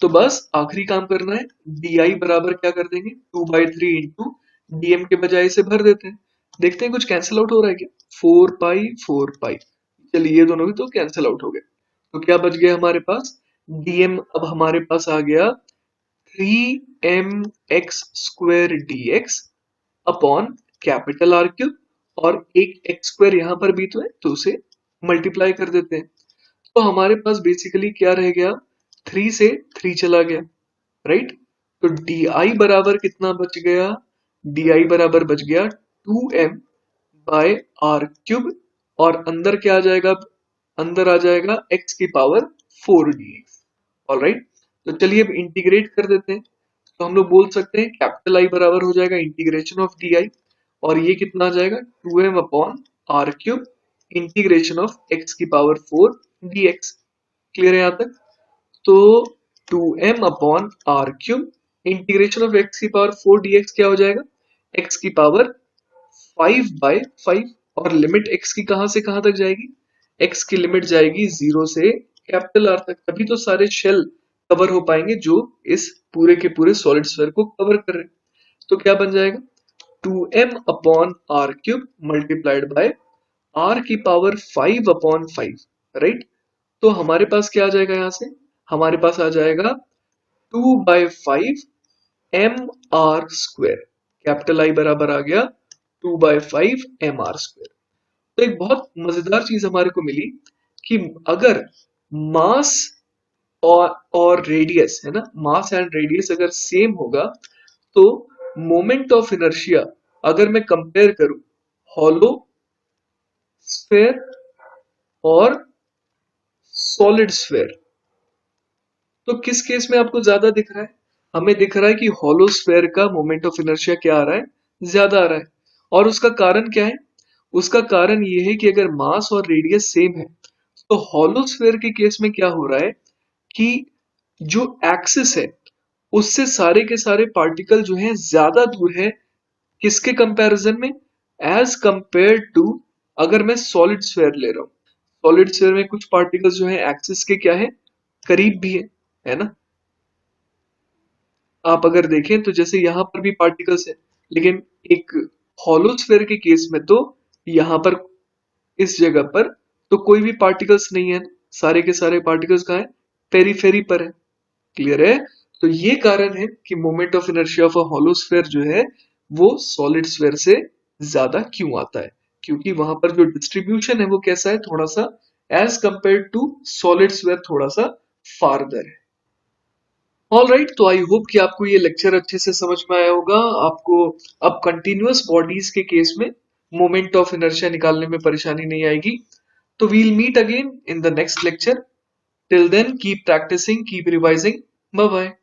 तो बस आखिरी काम करना है, di बराबर क्या कर देंगे, 2/3 इंटू डीएम के बजाय इसे भर देते हैं, देखते हैं कुछ कैंसिल आउट हो रहा है क्या, 4 पाई 4 पाई, चलिए ये दोनों भी तो कैंसिल आउट हो गए। तो क्या बच गया हमारे पास, dm अब हमारे पास आ गया 3mx square dx upon capital R cube, और एक एक्स स्क्वायर यहाँ पर भी तो है, तो उसे मल्टीप्लाई कर देते हैं। तो हमारे पास बेसिकली क्या रह गया, 3 से 3 चला गया, राइट। तो डी बराबर कितना बच गया, डी बराबर बच गया 2m/r क्यूब, और अंदर क्या आ जाएगा, अंदर आ जाएगा x की पावर 4 dx। All right. तो चलिए अब इंटीग्रेट कर देते हैं। तो हम लोग बोल सकते हैं कैपिटल आई बराबर हो जाएगा इंटीग्रेशन ऑफ डी आई, और ये कितना आ जाएगा 2m/r cube integration of x की पावर 4 dx। क्लियर है यहाँ तक। तो 2m/r cube integration of x की पावर 4 dx क्या हो जाएगा, x की पावर 5/5, और लिमिट x की कहां से कहां तक जाएगी, x की लिमिट जाएगी 0 से कैपिटल R तक, तभी तो सारे शेल कवर हो पाएंगे जो इस पूरे के पूरे सॉलिड स्फीयर को कवर कर रहे हैं। तो क्या बन जाएगा, 2m/r cube multiplied bye r की पावर 5/5, राइट। तो हमारे पास क्या आ जाएगा, यहां से हमारे पास आ जाएगा 2/5 mr स्क्वायर, कैपिटल आई बराबर आ गया 2/5 mr स्क्वायर। तो एक बहुत मजेदार चीज हमारे को मिली कि अगर मास और रेडियस है ना, मास एंड रेडियस अगर सेम होगा, तो मोमेंट ऑफ इनर्शिया अगर मैं कंपेयर करूं हॉलो स्फेयर और सॉलिड स्फेयर, तो किस केस में आपको ज्यादा दिख रहा है, हमें दिख रहा है कि हॉलो स्फेयर का मोमेंट ऑफ इनर्शिया क्या आ रहा है, ज्यादा आ रहा है। और उसका कारण क्या है, उसका कारण ये है कि अगर मास और रेडियस सेम है, तो हॉलो स्फेयर के केस में क्या हो रहा है कि जो एक्सिस है उससे सारे के सारे पार्टिकल जो हैं ज्यादा दूर है, किसके कंपैरिजन में, एज कंपेयर टू अगर मैं सॉलिड स्फेयर ले रहा हूं, सॉलिड स्फेयर में कुछ पार्टिकल्स जो है एक्सिस के क्या है, करीब भी है ना। आप अगर देखें तो जैसे यहाँ पर भी पार्टिकल्स है, लेकिन एक हॉलो स्फेयर के केस में तो यहाँ पर इस जगह पर तो कोई भी पार्टिकल्स नहीं है, सारे के सारे पार्टिकल्स कहाँ है, पेरीफेरी पर है। क्लियर है। तो ये कारण है कि moment of inertia of a hollow sphere जो है वो सॉलिड स्फेयर से ज्यादा क्यों आता है, क्योंकि वहां पर जो डिस्ट्रीब्यूशन है वो कैसा है, थोड़ा सा as compare to solid sphere थोड़ा सा फार्दर है। ऑल राइट, तो आई होप कि आपको ये लेक्चर अच्छे से समझ में आया होगा। आपको अब कंटिन्यूअस बॉडीज के केस में मोमेंट ऑफ इनर्शिया निकालने में परेशानी नहीं आएगी। तो we'll meet again in the next lecture. Till then keep practising, keep revising. Bye bye.